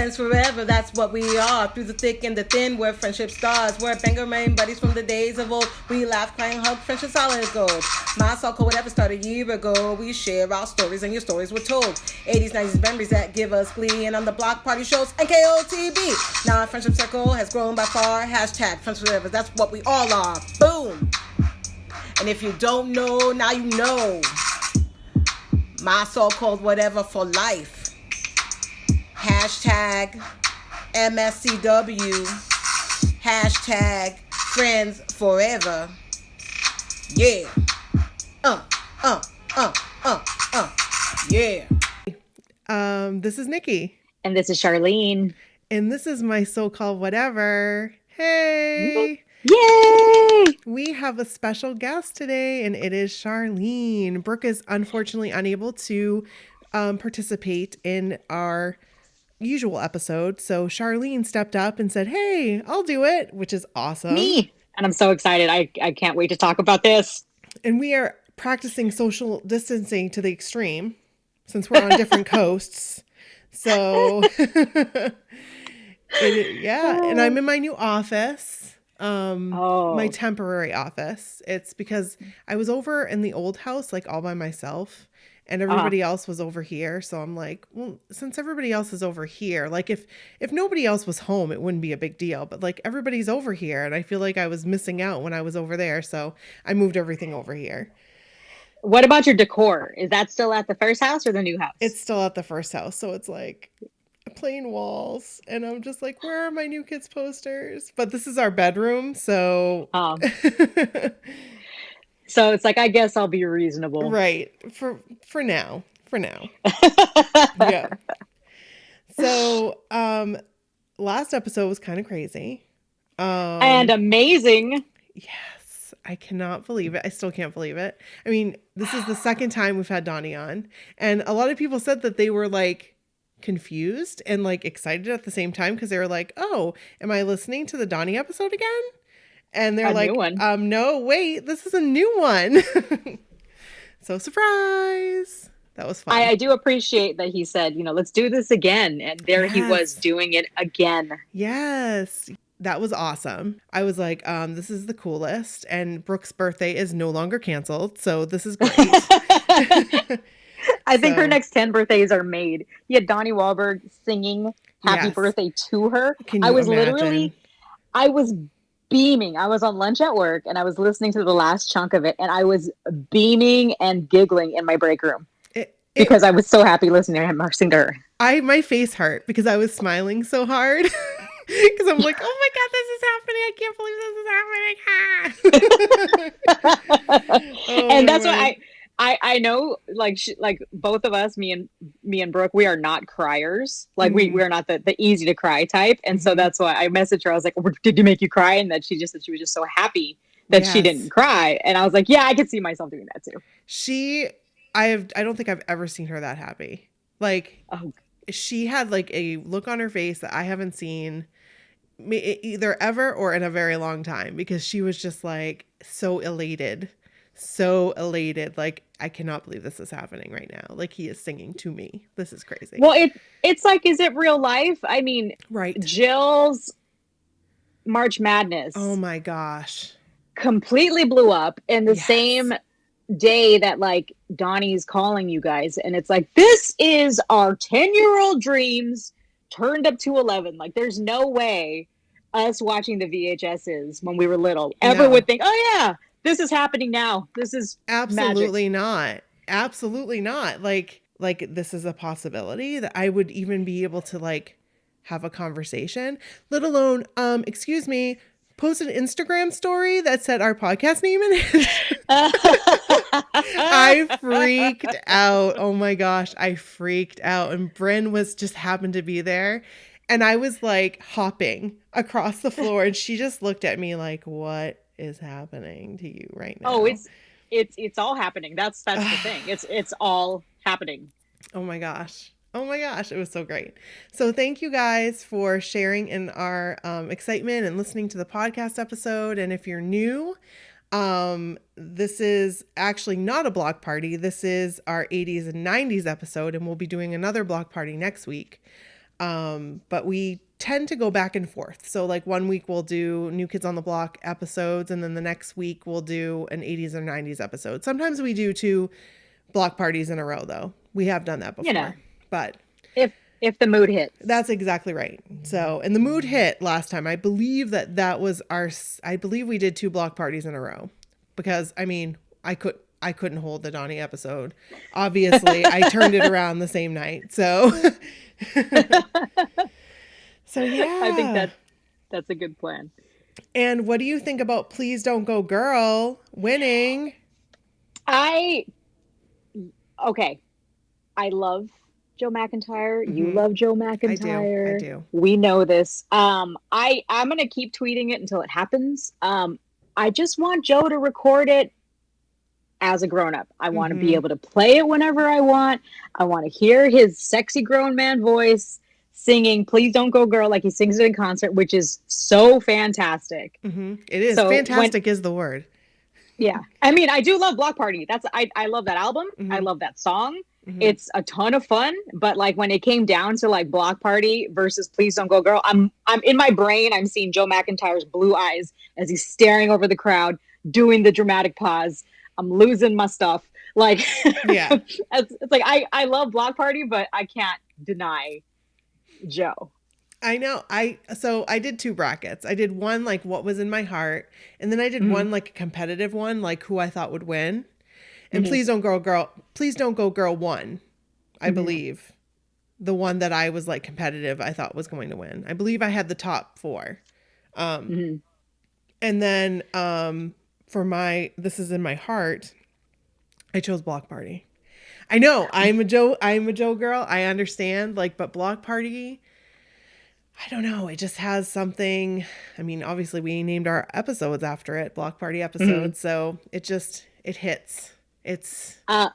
Friends forever, that's what we are. Through the thick and the thin, we're friendship stars. We're banger main buddies from the days of old. We laugh, clang, hug, friendship solid gold. My soul code whatever started a year ago. We share our stories and your stories were told. 80s, 90s memories that give us glee. And on the block party shows and KOTB. Now our friendship circle has grown by far. Hashtag friends forever, that's what we all are. Boom. And if you don't know, now you know. My soul code whatever for life. Hashtag MSCW. Hashtag friends forever. Yeah. Yeah. This is Nikki. And this is Charlene. And this is my so-called whatever. Hey. Yay! We have a special guest today, and it is Charlene. Brooke is unfortunately unable to participate in our usual episode. So Charlene stepped up and said, hey, I'll do it, which is awesome. Me. And I'm so excited. I can't wait to talk about this. And we are practicing social distancing to the extreme since we're on different coasts. So and I'm in my new office. My temporary office. It's because I was over in the old house like all by myself. And everybody else was over here. So I'm like, well, since everybody else is over here, like if nobody else was home, it wouldn't be a big deal. But like everybody's over here and I feel like I was missing out when I was over there. So I moved everything over here. What about your decor? Is that still at the first house or the new house? It's still at the first house. So it's like plain walls. And I'm just like, where are my new kids' posters? But this is our bedroom. So... So it's like, I guess I'll be reasonable. Right. For now. Yeah. So, last episode was kind of crazy. And amazing. Yes. I cannot believe it. I still can't believe it. I mean, this is the second time we've had Donnie on. And a lot of people said that they were like confused and like excited at the same time because they were like, oh, am I listening to the Donnie episode again? And they're like, no, wait, this is a new one. So surprise. That was fun. I do appreciate that he said, let's do this again. And there he was doing it again. Yes. That was awesome. I was like, this is the coolest. And Brooke's birthday is no longer canceled. So this is great. I think her next 10 birthdays are made. You had Donnie Wahlberg singing happy birthday to her. Can you imagine? I was beaming. I was on lunch at work and I was listening to the last chunk of it and I was beaming and giggling in my break room because I was so happy listening to him sing to her. My face hurt because I was smiling so hard because I'm like, oh my God, this is happening. I can't believe this is happening. And that's why I know like both of us, me and Brooke, we are not criers. Like we're not the easy to cry type. And so that's why I messaged her. I was like, did you make you cry? And that she just said she was just so happy that she didn't cry. And I was like, yeah, I could see myself doing that too. I don't think I've ever seen her that happy. Like she had like a look on her face that I haven't seen either ever or in a very long time because she was just like so elated. Like, I cannot believe this is happening right now. Like, he is singing to me. This is crazy. Well, it's like, is it real life? I mean, right. Jill's March Madness. Oh my gosh. Completely blew up in the same day that like Donnie's calling you guys. And it's like, this is our 10-year-old dreams turned up to 11. Like, there's no way us watching the VHSs when we were little ever would think, oh yeah, this is happening now. This is absolutely magic. Not. Absolutely not. Like this is a possibility that I would even be able to like have a conversation, let alone, excuse me, post an Instagram story that said our podcast name in it. I freaked out. Oh my gosh. I freaked out. And Bryn just happened to be there. And I was like hopping across the floor and she just looked at me like, what is happening to you right now? Oh, it's all happening. That's the thing. It's all happening. Oh my gosh. It was so great. So thank you guys for sharing in our excitement and listening to the podcast episode. And if you're new, this is actually not a block party. This is our 80s and 90s episode, and we'll be doing another block party next week. But we tend to go back and forth. So like one week we'll do New Kids on the Block episodes, and then the next week we'll do an 80s or 90s episode. Sometimes we do 2 block parties in a row, though. We have done that before. But if the mood hits. That's exactly right. So, and the mood hit last time. I believe that was I believe we did 2 block parties in a row, because I mean, I couldn't hold the Donnie episode. Obviously, I turned it around the same night. So, so yeah. I think that's a good plan. And what do you think about Please Don't Go Girl winning? Okay. I love Joe McIntyre. Mm-hmm. You love Joe McIntyre. I do. We know this. I'm gonna keep tweeting it until it happens. I just want Joe to record it as a grown-up. I want to be able to play it whenever I want. I want to hear his sexy grown man voice singing Please Don't Go Girl like he sings it in concert, which is so fantastic. Mm-hmm. It is. So fantastic is the word. Yeah. I mean, I do love Block Party. I love that album. Mm-hmm. I love that song. Mm-hmm. It's a ton of fun, but like when it came down to like Block Party versus Please Don't Go Girl, I'm in my brain, I'm seeing Joe McIntyre's blue eyes as he's staring over the crowd, doing the dramatic pause. I'm losing my stuff. Like, yeah, it's like I love Block Party, but I can't deny Joe. I know. So I did 2 brackets. I did one like what was in my heart, and then I did one like a competitive one, like who I thought would win. And Please Don't Go Girl won, I believe. The one that I was like competitive, I thought was going to win. I believe I had the top 4. And then for This Is in My Heart, I chose Block Party. I know I'm a Joe girl. I understand, like, but Block Party, I don't know. It just has something. I mean, obviously we named our episodes after it, Block Party episodes. So it hits. It's yeah.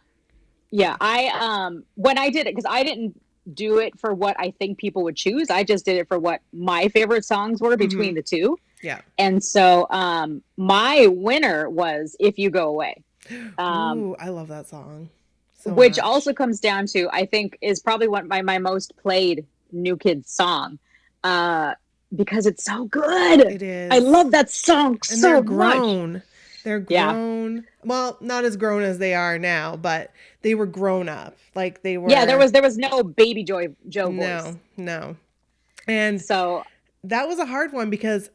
When I did it, because I didn't do it for what I think people would choose. I just did it for what my favorite songs were between the 2. Yeah. And so my winner was If You Go Away. Ooh, I love that song. So which much. Also comes down to, I think, is probably my most played New Kids song. Because it's so good. It is. I love that song and so they're grown. much. They're grown. Yeah. Well, not as grown as they are now, but they were grown up. Like they were. Yeah, there was no baby Joe voice. No. And so that was a hard one because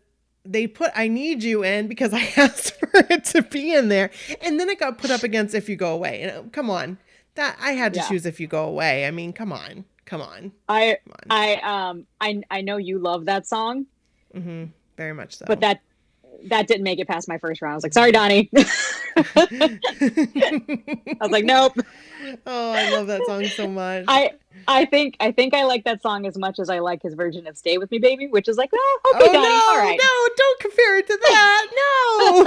they put I Need You in because I asked for it to be in there. And then it got put up against If You Go Away. And come on. That I had to choose If You Go Away. I mean, come on. I know you love that song. Mm-hmm. Very much so. But that didn't make it past my first round. I was like, sorry, Donnie. I was like, nope. Oh, I love that song so much. I think I like that song as much as I like his version of Stay With Me, Baby, which is like, okay, Donnie, all right. No, don't compare it to that. No.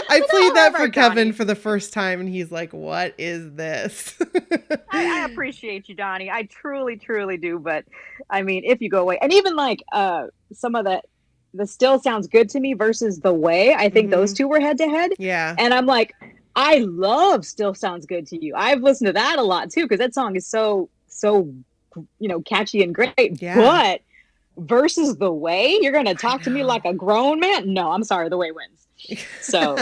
I played that for Kevin Donnie. for the first time, and he's like, what is this? I appreciate you, Donnie. I truly, truly do. But I mean, If You Go Away, and even like some of the Still Sounds Good to Me versus The Way, I think those 2 were head to head. Yeah. And I'm like, I love Still Sounds Good to You. I've listened to that a lot too, because that song is so catchy and great. Yeah. But versus The Way, you're gonna talk to me like a grown man? No, I'm sorry, The Way wins. So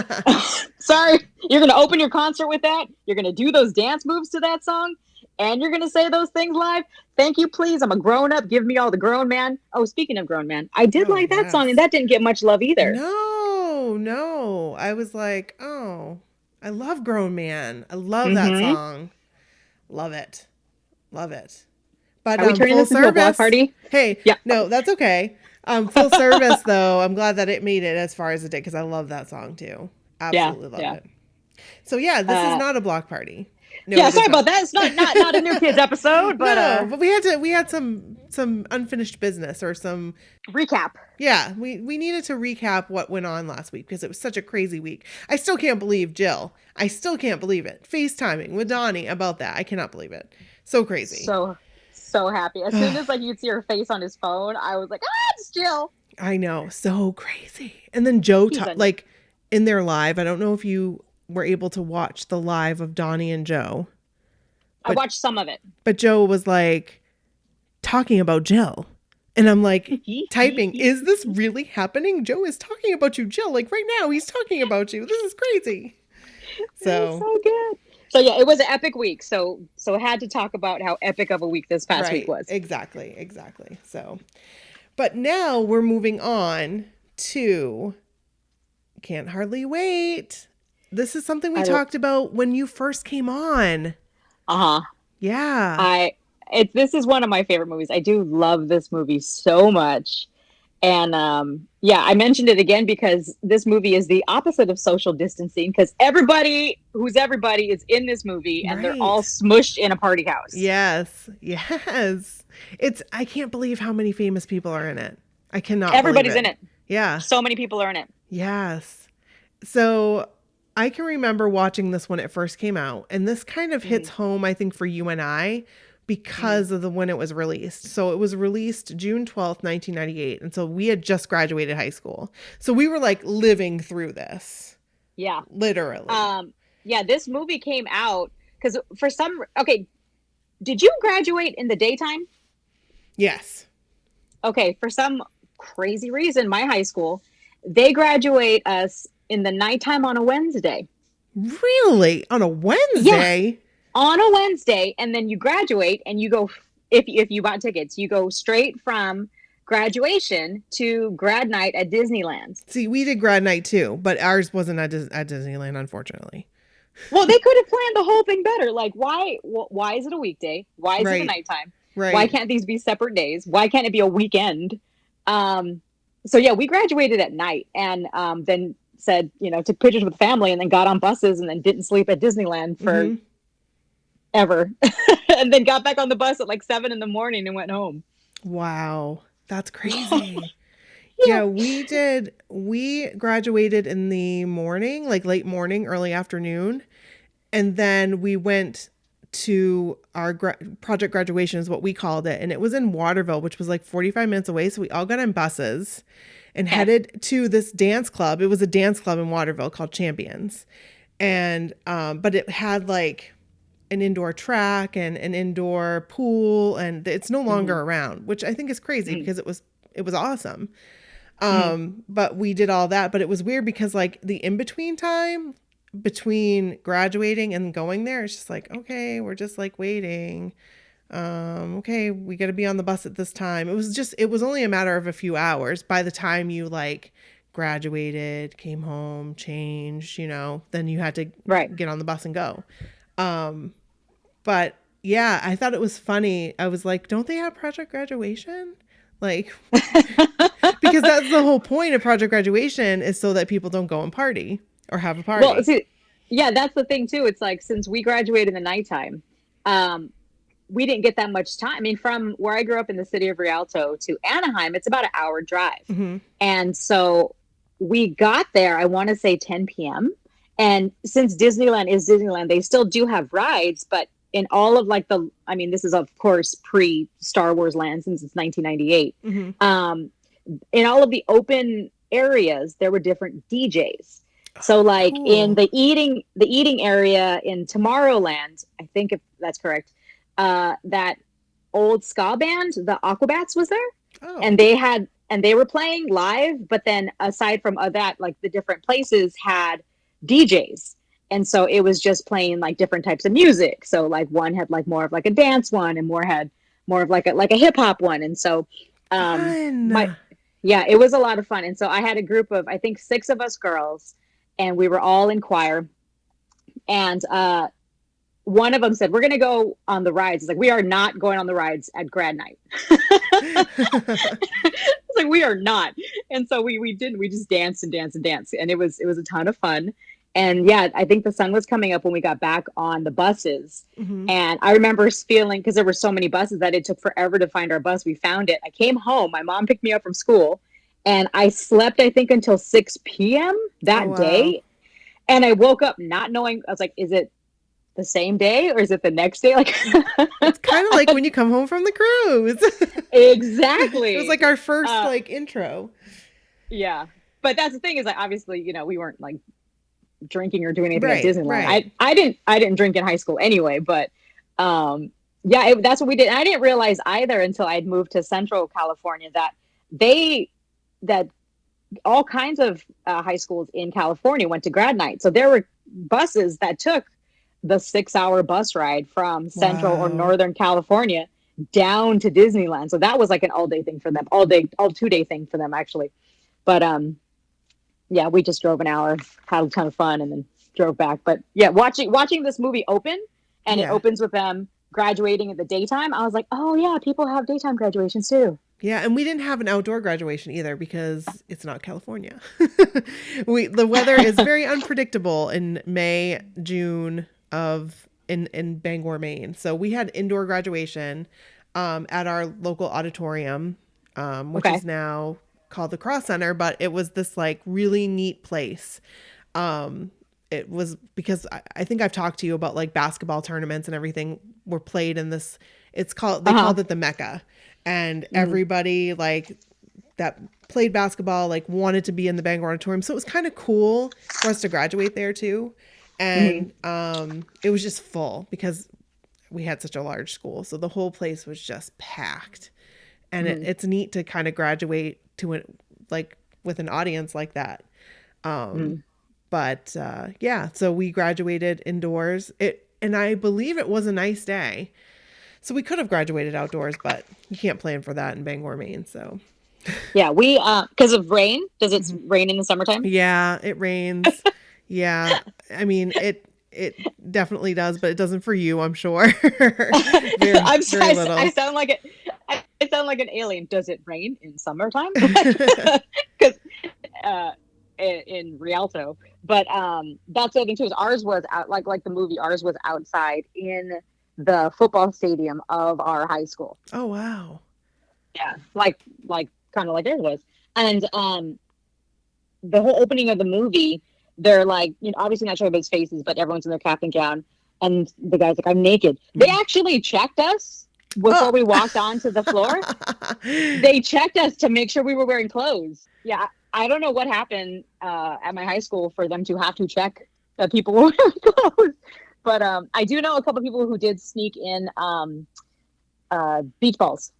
sorry, you're gonna open your concert with that. You're gonna do those dance moves to that song, and you're gonna say those things live. Thank you, please. I'm a grown up. Give me all the grown man. Oh, speaking of grown man, I did like that song, and that didn't get much love either. No. I was like, oh, I love Grown Man. I love that song. Love it. But are we turning this into a block party? Hey, yeah. No, that's okay. Full service though. I'm glad that it made it as far as it did because I love that song too. Absolutely love it. So yeah, this is not a block party. No, yeah, sorry about that. It's not a New Kids episode, but no, but we had some unfinished business or some recap. Yeah, we needed to recap what went on last week because it was such a crazy week. I still can't believe Jill. I still can't believe it. FaceTiming with Donnie about that. I cannot believe it. So crazy. So happy. As soon as like you'd see her face on his phone, I was like, it's Jill. I know, so crazy. And then Joe like in their live. I don't know if you were able to watch the live of Donnie and Joe. I watched some of it. But Joe was like, talking about Jill. And I'm like typing, is this really happening? Joe is talking about you, Jill. Like right now, he's talking about you. This is crazy. So good. So yeah, it was an epic week. So I had to talk about how epic of a week this past week was. Exactly. So, but now we're moving on to Can't Hardly Wait. This is something we talked about when you first came on. Yeah. This is one of my favorite movies. I do love this movie so much. And I mentioned it again because this movie is the opposite of social distancing, because everybody is in this movie and they're all smushed in a party house. Yes. I can't believe how many famous people are in it. I cannot. Everybody's in it. Yeah. So many people are in it. Yes. So I can remember watching this when it first came out, and this kind of hits home, I think, for you and I, because of when it was released. So it was released June 12th, 1998. And so we had just graduated high school. So we were like living through this. Yeah. Literally. This movie came out because did you graduate in the daytime? Yes. Okay. For some crazy reason, my high school, they graduate us in the nighttime on a Wednesday. Really? On a Wednesday? Yeah. On a Wednesday, and then you graduate and you go, if you bought tickets, you go straight from graduation to grad night at Disneyland. See, we did grad night too, but ours wasn't at Disneyland, unfortunately. Well, they could have planned the whole thing better. Like, why is it a weekday? Why is it a nighttime? Right. Why can't these be separate days? Why can't it be a weekend? So yeah, we graduated at night, and then said, took pictures with family, and then got on buses, and then didn't sleep at Disneyland for ever. And then got back on the bus at like 7 a.m. and went home. Wow. That's crazy. Yeah, we graduated in the morning, like late morning, early afternoon. And then we went to our project graduation is what we called it. And it was in Waterville, which was like 45 minutes away. So we all got in buses and headed to this dance club. It was a dance club in Waterville called Champions. And, but it had like an indoor track and an indoor pool, and it's no longer around, which I think is crazy because it was awesome. But we did all that, but it was weird because like the in-between time between graduating and going there, it's just like, okay, we're just like waiting. Okay, we got to be on the bus at this time. It was only a matter of a few hours by the time you like graduated, came home, changed, then you had to get on the bus and go. But yeah, I thought it was funny. I was like, don't they have project graduation? Like, because that's the whole point of project graduation, is so that people don't go and party or have a party. Well, see, yeah, that's the thing too. It's like, since we graduated in the nighttime, we didn't get that much time. I mean, from where I grew up in the city of Rialto to Anaheim, it's about an hour drive. And so we got there, I want to say 10 p.m. And since Disneyland is Disneyland, they still do have rides, but in all of like this is of course pre Star Wars land since it's 1998. In all of the open areas, there were different DJs. So like in the eating area in Tomorrowland, I think if that's correct, that old ska band, the Aquabats, was there. And they were playing live, but then aside from that, like the different places had DJs. And so it was just playing like different types of music. So like one had like more of like a dance one, and had more of like a hip hop one. And so, it was a lot of fun. And so I had a group of, I think 6 of us girls, and we were all in choir. And, one of them said, we're going to go on the rides. It's like, we are not going on the rides at grad night. It's like, we are not. And so we didn't, we just danced and danced and danced. And it was a ton of fun. And yeah, I think the sun was coming up when we got back on the buses. And I remember feeling, because there were so many buses that it took forever to find our bus. We found it. I came home. My mom picked me up from school, and I slept, I think, until 6 p.m. that day. And I woke up not knowing. I was like, is it the same day or is it the next day? Like, it's kind of like when you come home from the cruise. Exactly. It was like our first like intro. Yeah. But that's the thing, is like, obviously, we weren't like drinking or doing anything at Disneyland. I didn't drink in high school anyway, but Yeah, that's what we did. And I didn't realize either until I'd moved to Central California that all kinds of high schools in California went to grad night. So there were buses that took the 6-hour bus ride from Central or Northern California down to Disneyland. So that was like an all 2-day thing for them actually. But yeah, we just drove an hour, had a ton of fun, and then drove back. But yeah, watching this movie open, and it opens with them graduating at the daytime. I was like, oh yeah, people have daytime graduations too. Yeah, and we didn't have an outdoor graduation either because it's not California. The weather is very unpredictable in May, June in Bangor, Maine. So we had indoor graduation at our local auditorium, which is now called the Cross Center, but it was this like really neat place. It was because I think I've talked to you about like basketball tournaments and everything were played in this. They called it the Mecca, and everybody like that played basketball like wanted to be in the Bangor Auditorium. So it was kind of cool for us to graduate there too. And it was just full because we had such a large school. So the whole place was just packed. And it's neat to kind of graduate to it like with an audience like that. But yeah, so we graduated indoors. And I believe it was a nice day. So we could have graduated outdoors, but you can't plan for that in Bangor, Maine. So yeah, we because of rain. Does it rain in the summertime? Yeah, it rains. Yeah, I mean it definitely does, but it doesn't for you, I'm sure. I sound like it. I sound like an alien. Does it rain in summertime? Because in Rialto, but that's the other thing too. Is ours was out like the movie. Ours was outside in the football stadium of our high school. Oh wow! Yeah, like kind of like theirs was, and the whole opening of the movie. They're like, obviously not showing everybody's faces, but everyone's in their cap and gown. And the guy's like, I'm naked. They actually checked us before we walked onto the floor. They checked us to make sure we were wearing clothes. Yeah, I don't know what happened at my high school for them to have to check that people were wearing clothes. But I do know a couple of people who did sneak in beach balls.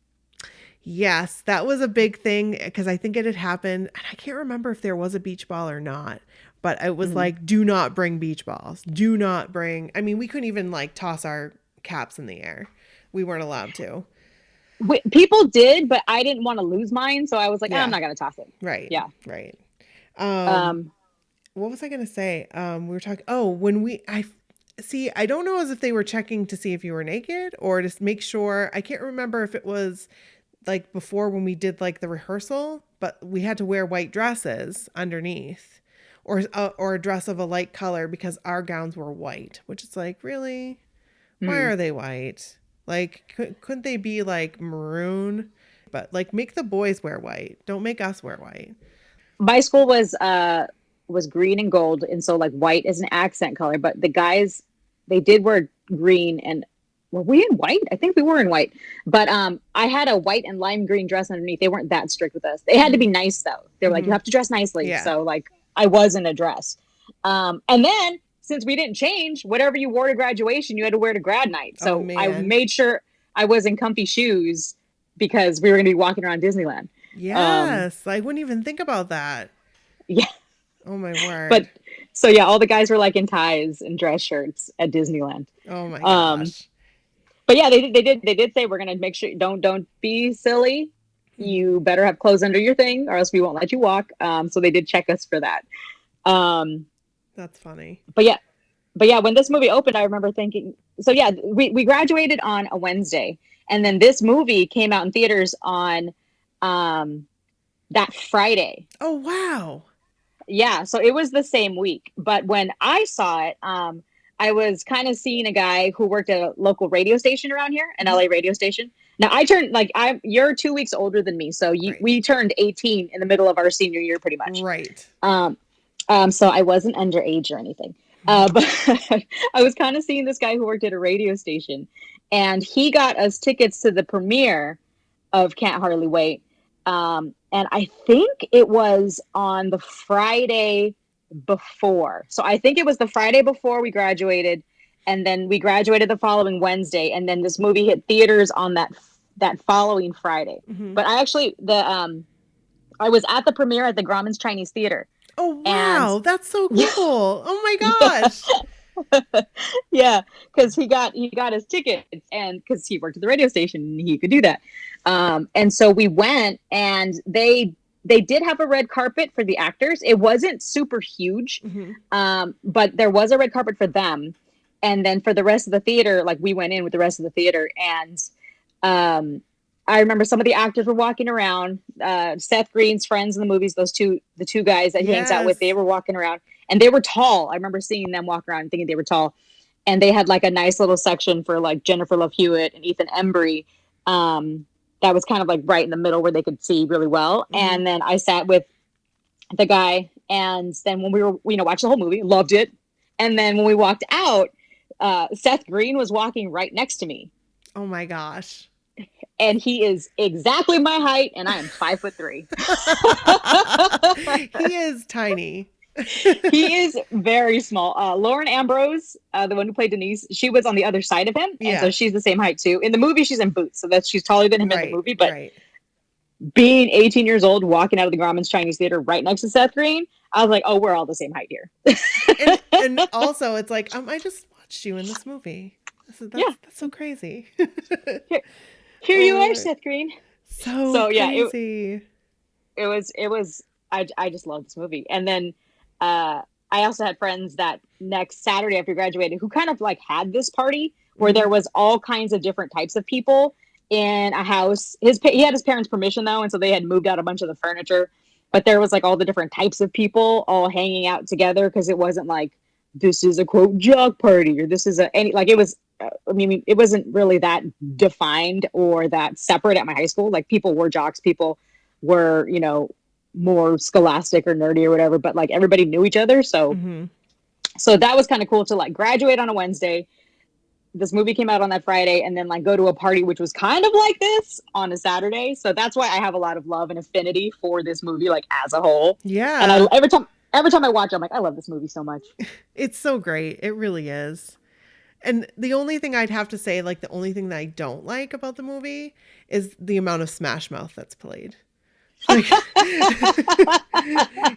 Yes, that was a big thing because I think it had happened. And I can't remember if there was a beach ball or not. But it was like, do not bring beach balls. Do not bring. I mean, we couldn't even like toss our caps in the air. We weren't allowed to. People did, but I didn't want to lose mine. So I was like, I'm not going to toss it. Right. Yeah. Right. What was I going to say? We were talking. Oh, I don't know as if they were checking to see if you were naked or to make sure. I can't remember if it was like before when we did like the rehearsal, but we had to wear white dresses underneath. Or a dress of a light color because our gowns were white, which is like, really? Why are they white? Like, couldn't they be like maroon? But like, make the boys wear white. Don't make us wear white. My school was green and gold, and so like white is an accent color. But the guys, they did wear green, and were we in white? I think we were in white. But I had a white and lime green dress underneath. They weren't that strict with us. They had to be nice though. They were like, you have to dress nicely. Yeah. So like. I was in a dress. And then since we didn't change, whatever you wore to graduation, you had to wear to grad night. So I made sure I was in comfy shoes because we were going to be walking around Disneyland. Yes. I wouldn't even think about that. Yeah. Oh my word. But so yeah, all the guys were like in ties and dress shirts at Disneyland. Oh my gosh. But yeah, they did say we're going to make sure don't be silly. You better have clothes under your thing or else we won't let you walk. So they did check us for that. That's funny. But yeah, when this movie opened, I remember thinking, so yeah, we graduated on a Wednesday and then this movie came out in theaters on that Friday. Oh, wow. Yeah. So it was the same week. But when I saw it, I was kind of seeing a guy who worked at a local radio station around here, an LA radio station. Now I turned you're 2 weeks older than me. So we turned 18 in the middle of our senior year, pretty much. Right. So I wasn't underage or anything. But I was kind of seeing this guy who worked at a radio station and he got us tickets to the premiere of Can't Hardly Wait. And I think it was on the Friday before. So I think it was the Friday before we graduated. and then we graduated the following Wednesday, and then this movie hit theaters on that following Friday. Mm-hmm. But I actually I was at the premiere at the Grauman's Chinese Theater. Oh wow, and that's so cool! Oh my gosh. Yeah, because he got his tickets, and because he worked at the radio station, he could do that. And so we went, and they did have a red carpet for the actors. It wasn't super huge, but there was a red carpet for them. And then for the rest of the theater, like we went in with the rest of the theater, and I remember some of the actors were walking around. Seth Green's friends in the movies, the two guys that he hangs out with, they were walking around, and they were tall. I remember seeing them walk around and thinking they were tall. And they had like a nice little section for like Jennifer Love Hewitt and Ethan Embry. That was kind of like right in the middle where they could see really well. And then I sat with the guy, and then when we were, watched the whole movie, loved it. And then when we walked out, Seth Green was walking right next to me. Oh my gosh. And he is exactly my height, and I am 5'3". He is tiny. He is very small. Lauren Ambrose, the one who played Denise, she was on the other side of him, and so she's the same height too. In the movie, she's in boots, so she's taller than him in the movie. But being 18 years old, walking out of the Grauman's Chinese Theater right next to Seth Green, I was like, "Oh, we're all the same height here." and also, it's like, I just watched you in this movie. That's so crazy. Here you are, Seth Green. So crazy. It was. I just love this movie. And then I also had friends that next Saturday after we graduated who kind of like had this party where there was all kinds of different types of people in a house. He had his parents' permission though, and so they had moved out a bunch of the furniture. But there was like all the different types of people all hanging out together, because it wasn't like this is a quote jock party or this is it was. I mean, it wasn't really that defined or that separate at my high school. Like people were jocks, people were, more scholastic or nerdy or whatever, but like everybody knew each other. So, so that was kind of cool to like graduate on a Wednesday. This movie came out on that Friday, and then like go to a party, which was kind of like this on a Saturday. So that's why I have a lot of love and affinity for this movie, like as a whole. Yeah. And every time I watch it, I'm like, I love this movie so much. It's so great. It really is. And the only thing I'd have to say, like the only thing that I don't like about the movie is the amount of Smash Mouth that's played. Like,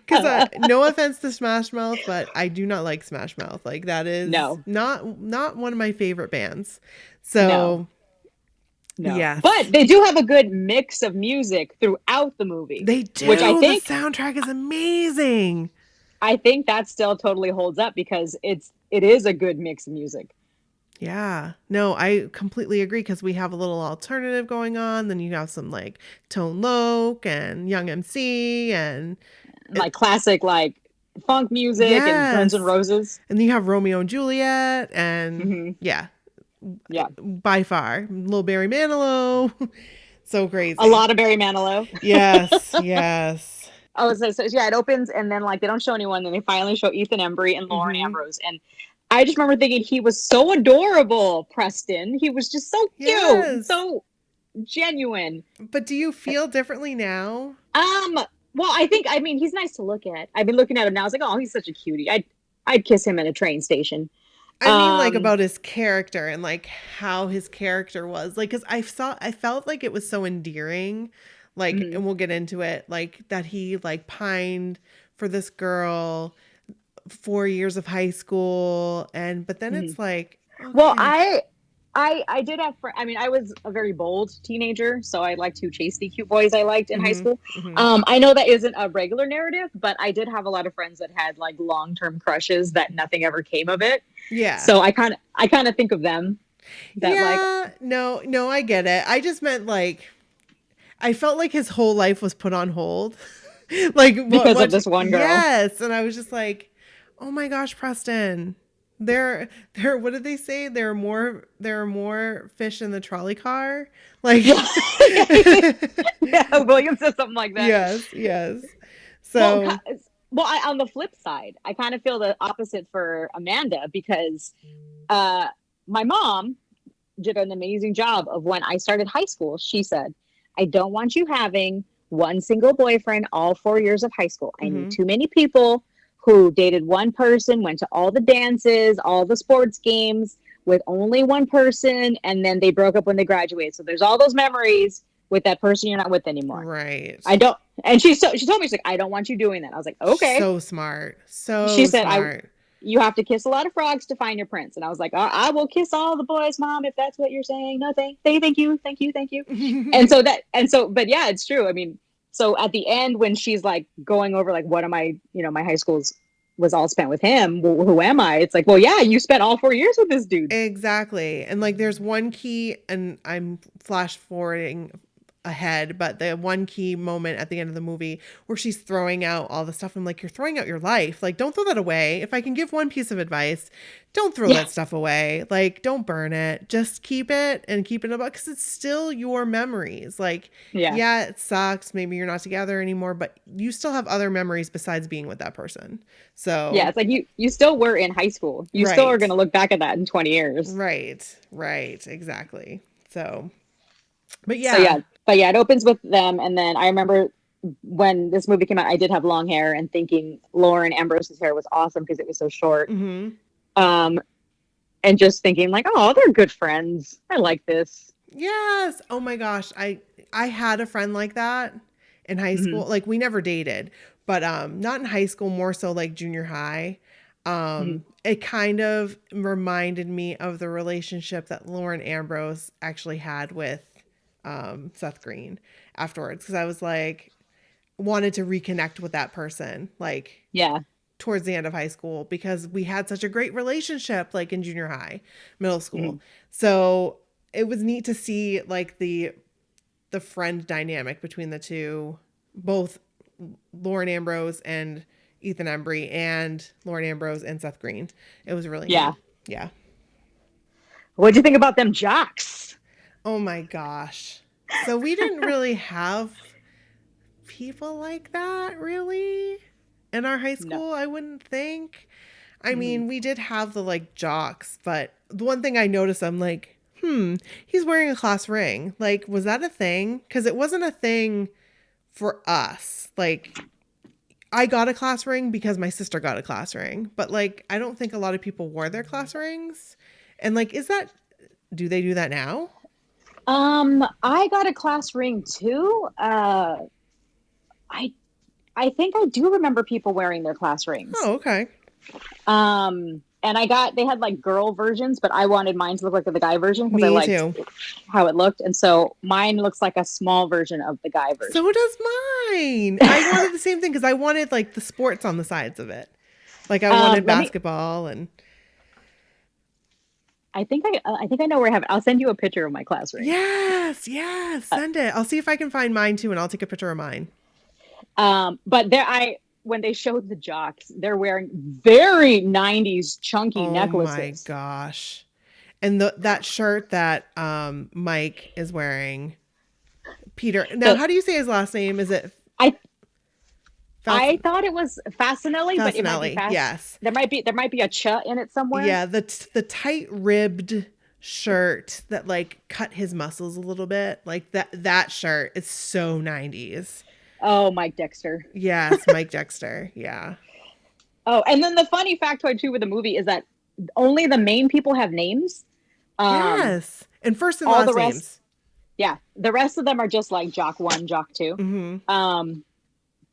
because no offense to Smash Mouth, but I do not like Smash Mouth. Like that is not one of my favorite bands. So no. Yeah, but they do have a good mix of music throughout the movie. They do. Which I think the soundtrack is amazing. I think that still totally holds up because it is a good mix of music. Yeah, no, I completely agree, because we have a little alternative going on. Then you have some like Tone Loc and Young MC and like classic like funk music and Guns N' Roses. And then you have Romeo and Juliet and yeah, by far Lil Barry Manilow. So crazy. A lot of Barry Manilow. Yes. Oh, so it opens, and then like they don't show anyone, then they finally show Ethan Embry and Lauren Ambrose, and I just remember thinking he was so adorable, Preston. He was just so cute, so genuine. But do you feel differently now? Well, I mean, he's nice to look at. I've been looking at him now. I was like, oh, he's such a cutie. I'd kiss him at a train station. I mean, like about his character and like how his character was, like, because I felt like it was so endearing, like, and we'll get into it, like that he like pined for this girl 4 years of high school, but then it's like, okay. Well, I did have I was a very bold teenager, so I liked to chase the cute boys I liked in high school. I know that isn't a regular narrative, but I did have a lot of friends that had like long-term crushes that nothing ever came of it. Yeah. So I kind of think of them. No, I get it. I just meant like, I felt like his whole life was put on hold. Like because of this one girl. Yes. And I was just like, oh my gosh, Preston, there, what did they say? There are more fish in the trolley car. Like, yeah, William said something like that. Yes. So, well, on the flip side, I kind of feel the opposite for Amanda, because my mom did an amazing job of when I started high school. She said, I don't want you having one single boyfriend all 4 years of high school. I need too many people who dated one person, went to all the dances, all the sports games with only one person, and then they broke up when they graduated. So there's all those memories with that person you're not with anymore. Right. I don't. And she told me, she's like, I don't want you doing that. I was like, okay. So smart. So she said, smart. You have to kiss a lot of frogs to find your prince. And I was like, I will kiss all the boys, Mom, if that's what you're saying. No, thank you. But yeah, it's true. I mean, so at the end, when she's like going over like, what am I, my high school's was all spent with him. Who am I? It's like, well, yeah, you spent all 4 years with this dude. Exactly. And like, there's one key, and I'm flash forwarding ahead, but the one key moment at the end of the movie where she's throwing out all the stuff. I'm like, you're throwing out your life. Like, don't throw that away. If I can give one piece of advice, don't throw that stuff away. Like, don't burn it. Just keep it and keep it about, because it's still your memories. Like, yeah, it sucks. Maybe you're not together anymore, but you still have other memories besides being with that person. So yeah, it's like you still were in high school. You still are going to look back at that in 20 years. Right. Exactly. So, but yeah. It opens with them. And then I remember when this movie came out, I did have long hair and thinking Lauren Ambrose's hair was awesome because it was so short. Mm-hmm. And just thinking like, oh, they're good friends. I like this. Yes. Oh my gosh. I had a friend like that in high school. Mm-hmm. Like, we never dated, but not in high school, more so like junior high. It kind of reminded me of the relationship that Lauren Ambrose actually had with Seth Green afterwards, because I was like, wanted to reconnect with that person, like, towards the end of high school, because we had such a great relationship, like in junior high, middle school. So it was neat to see like the friend dynamic between the two, both Lauren Ambrose and Ethan Embry, and Lauren Ambrose and Seth Green. It was really neat. Yeah. What'd you think about them jocks? Oh my gosh. So we didn't really have people like that really in our high school. No. I wouldn't think. I mean, we did have the like jocks, but the one thing I noticed, I'm like, he's wearing a class ring. Like, was that a thing? Because it wasn't a thing for us. Like, I got a class ring because my sister got a class ring, but like, I don't think a lot of people wore their class rings. And like, do they do that now? I got a class ring too. I think I do remember people wearing their class rings. Oh, okay. And they had like girl versions, but I wanted mine to look like the guy version because I liked how it looked. And so mine looks like a small version of the guy version. So does mine. I wanted the same thing because I wanted like the sports on the sides of it. Like I wanted basketball and. I think I know where I have it. I'll send you a picture of my class ring. Yes, send it. I'll see if I can find mine too, and I'll take a picture of mine. But when they showed the jocks, they're wearing very 90s chunky necklaces. Oh my gosh. And that shirt that Mike is wearing, Peter. Now, how do you say his last name? Is it? I thought it was Fasinelli, but it might be yes. There might be a ch in it somewhere. Yeah, the tight ribbed shirt that like cut his muscles a little bit. Like that shirt is so 90s. Oh, Mike Dexter. Yes, Mike Dexter. Yeah. Oh, and then the funny factoid too with the movie is that only the main people have names. Yes, and first and last names. Yeah, the rest of them are just like Jock 1, Jock 2. Mm-hmm.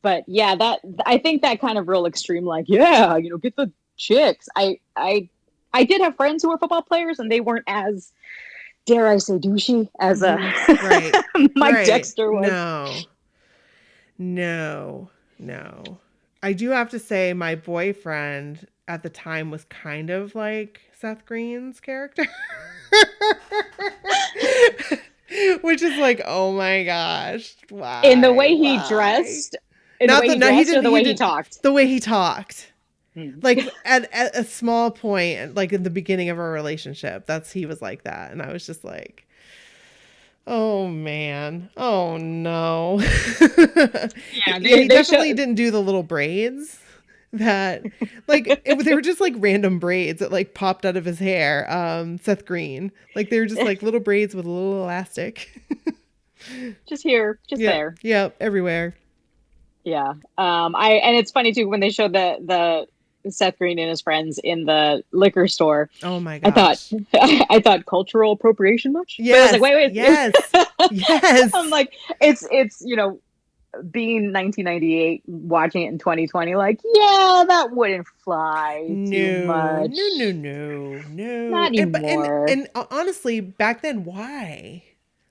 But yeah, I think that kind of real extreme, like, get the chicks. I did have friends who were football players, and they weren't as, dare I say, douchey as Mike Dexter was. No. I do have to say, my boyfriend at the time was kind of like Seth Green's character. Which is like, oh my gosh. Why? In the way he dressed. The way he talked. The way he talked. Like at a small point, like in the beginning of our relationship, he was like that. And I was just like, oh man. Oh no. Yeah, he definitely didn't do the little braids that like they were just like random braids that like popped out of his hair. Seth Green. Like they were just like little braids with a little elastic. Just here, just there. Yeah, everywhere. Yeah. And it's funny too when they showed the Seth Green and his friends in the liquor store. Oh my I thought gosh. I thought cultural appropriation much. But I was Yes. like, wait. Yes. Yes. I'm like, it's being 1998, watching it in 2020, like, yeah, that wouldn't fly too No. much. No. No. No. No. Not anymore. And honestly, back then, why?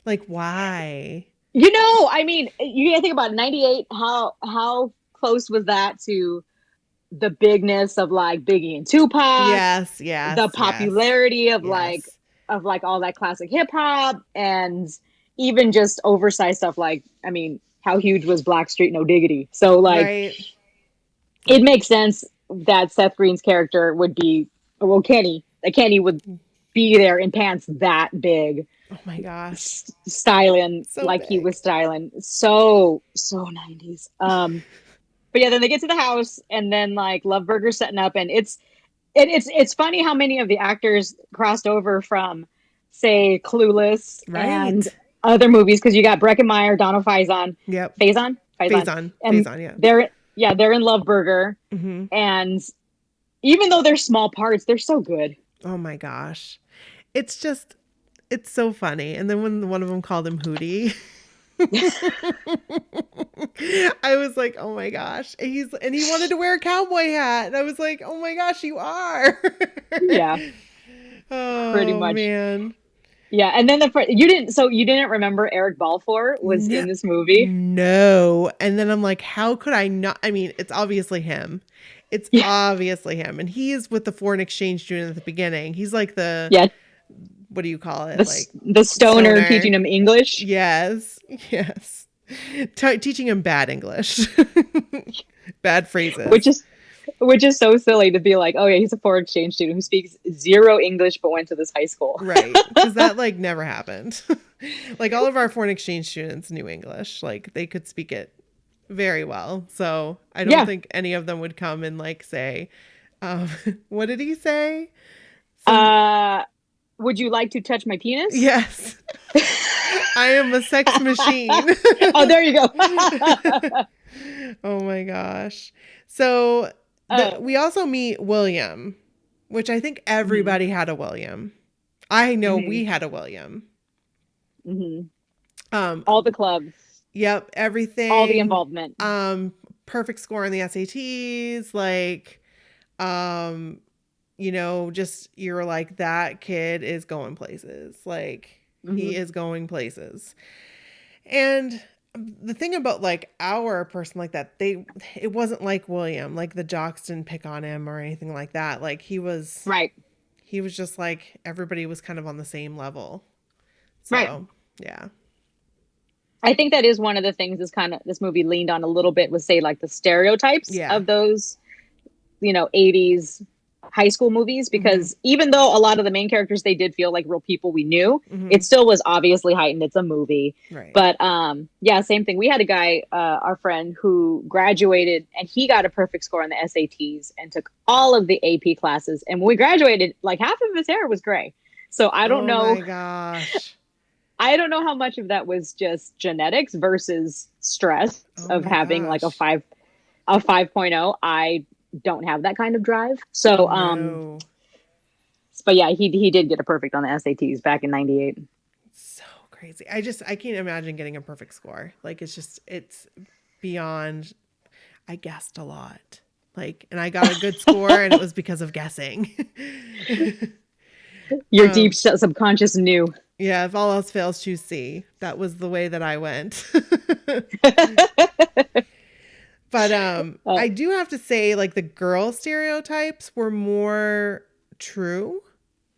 Like, why? I mean, you gotta think about 98. How close was that to the bigness of like Biggie and Tupac? Yes. Yes. The Yes. popularity of Yes. like all that classic hip hop, and even just oversized stuff. Like, I mean, how huge was Blackstreet No Diggity? So like, Right. it makes sense that Seth Green's character would be, well, Kenny would be there in pants that big, Oh my gosh. styling So like he big. was styling. So 90s. But yeah, then they get to the house, and then like Love Burger's setting up, and it's funny how many of the actors crossed over from, say, Clueless and Right. other movies, because you got Breckenmeyer, Donald Faison, Yep. Faison, Faison. and Yeah. they're in Love Burger, Mm-hmm. and even though they're small parts, they're so good. Oh my gosh. It's so funny. And then when one of them called him Hootie, I was like, oh my gosh. And he wanted to wear a cowboy hat. And I was like, oh my gosh, you are. Yeah, pretty Oh much. man. Yeah, and then you didn't remember Eric Balfour was No, in this movie? no. And then I'm like, how could I not? I mean, it's obviously him. It's Yeah, obviously him. And he is with the foreign exchange student at the beginning. He's like yeah. what do you call it? Like The stoner teaching him English. Yes. Yes. Teaching him bad English. Bad phrases. Which is so silly to be like, oh yeah, he's a foreign exchange student who speaks zero English but went to this high school. Right. Because that like never happened. Like all of our foreign exchange students knew English. Like they could speak it very well. So I don't think any of them would come and like say, what did he say? Would you like to touch my penis? Yes. I am a sex machine. Oh, there you go. Oh my gosh. So we also meet William, which I think everybody had a William. I know we had a William. All the clubs. Yep, everything. All the involvement. Perfect score on the SATs, like just you're like, that kid is going places. Like he is going places. And the thing about like our person like that, it wasn't like William, like the jocks didn't pick on him or anything like that. Like he was just like, everybody was kind of on the same level. So, yeah. I think that is one of the things this movie leaned on a little bit, was say like the stereotypes of those, 80s high school movies, because even though a lot of the main characters, they did feel like real people we knew, it still was obviously heightened. It's a movie. Right. But same thing. We had a guy, our friend, who graduated and he got a perfect score on the SATs and took all of the AP classes. And when we graduated, like half of his hair was gray. So I don't know. Oh my gosh. I don't know how much of that was just genetics versus stress of having like a 5.0. I don't have that kind of drive. So, but yeah, he did get a perfect on the SATs back in 98. So crazy. I can't imagine getting a perfect score. Like it's beyond, I guessed a lot. Like, and I got a good score and it was because of guessing. Your deep subconscious knew. Yeah, if all else fails, choose C. That was the way that I went. But I do have to say, like, the girl stereotypes were more true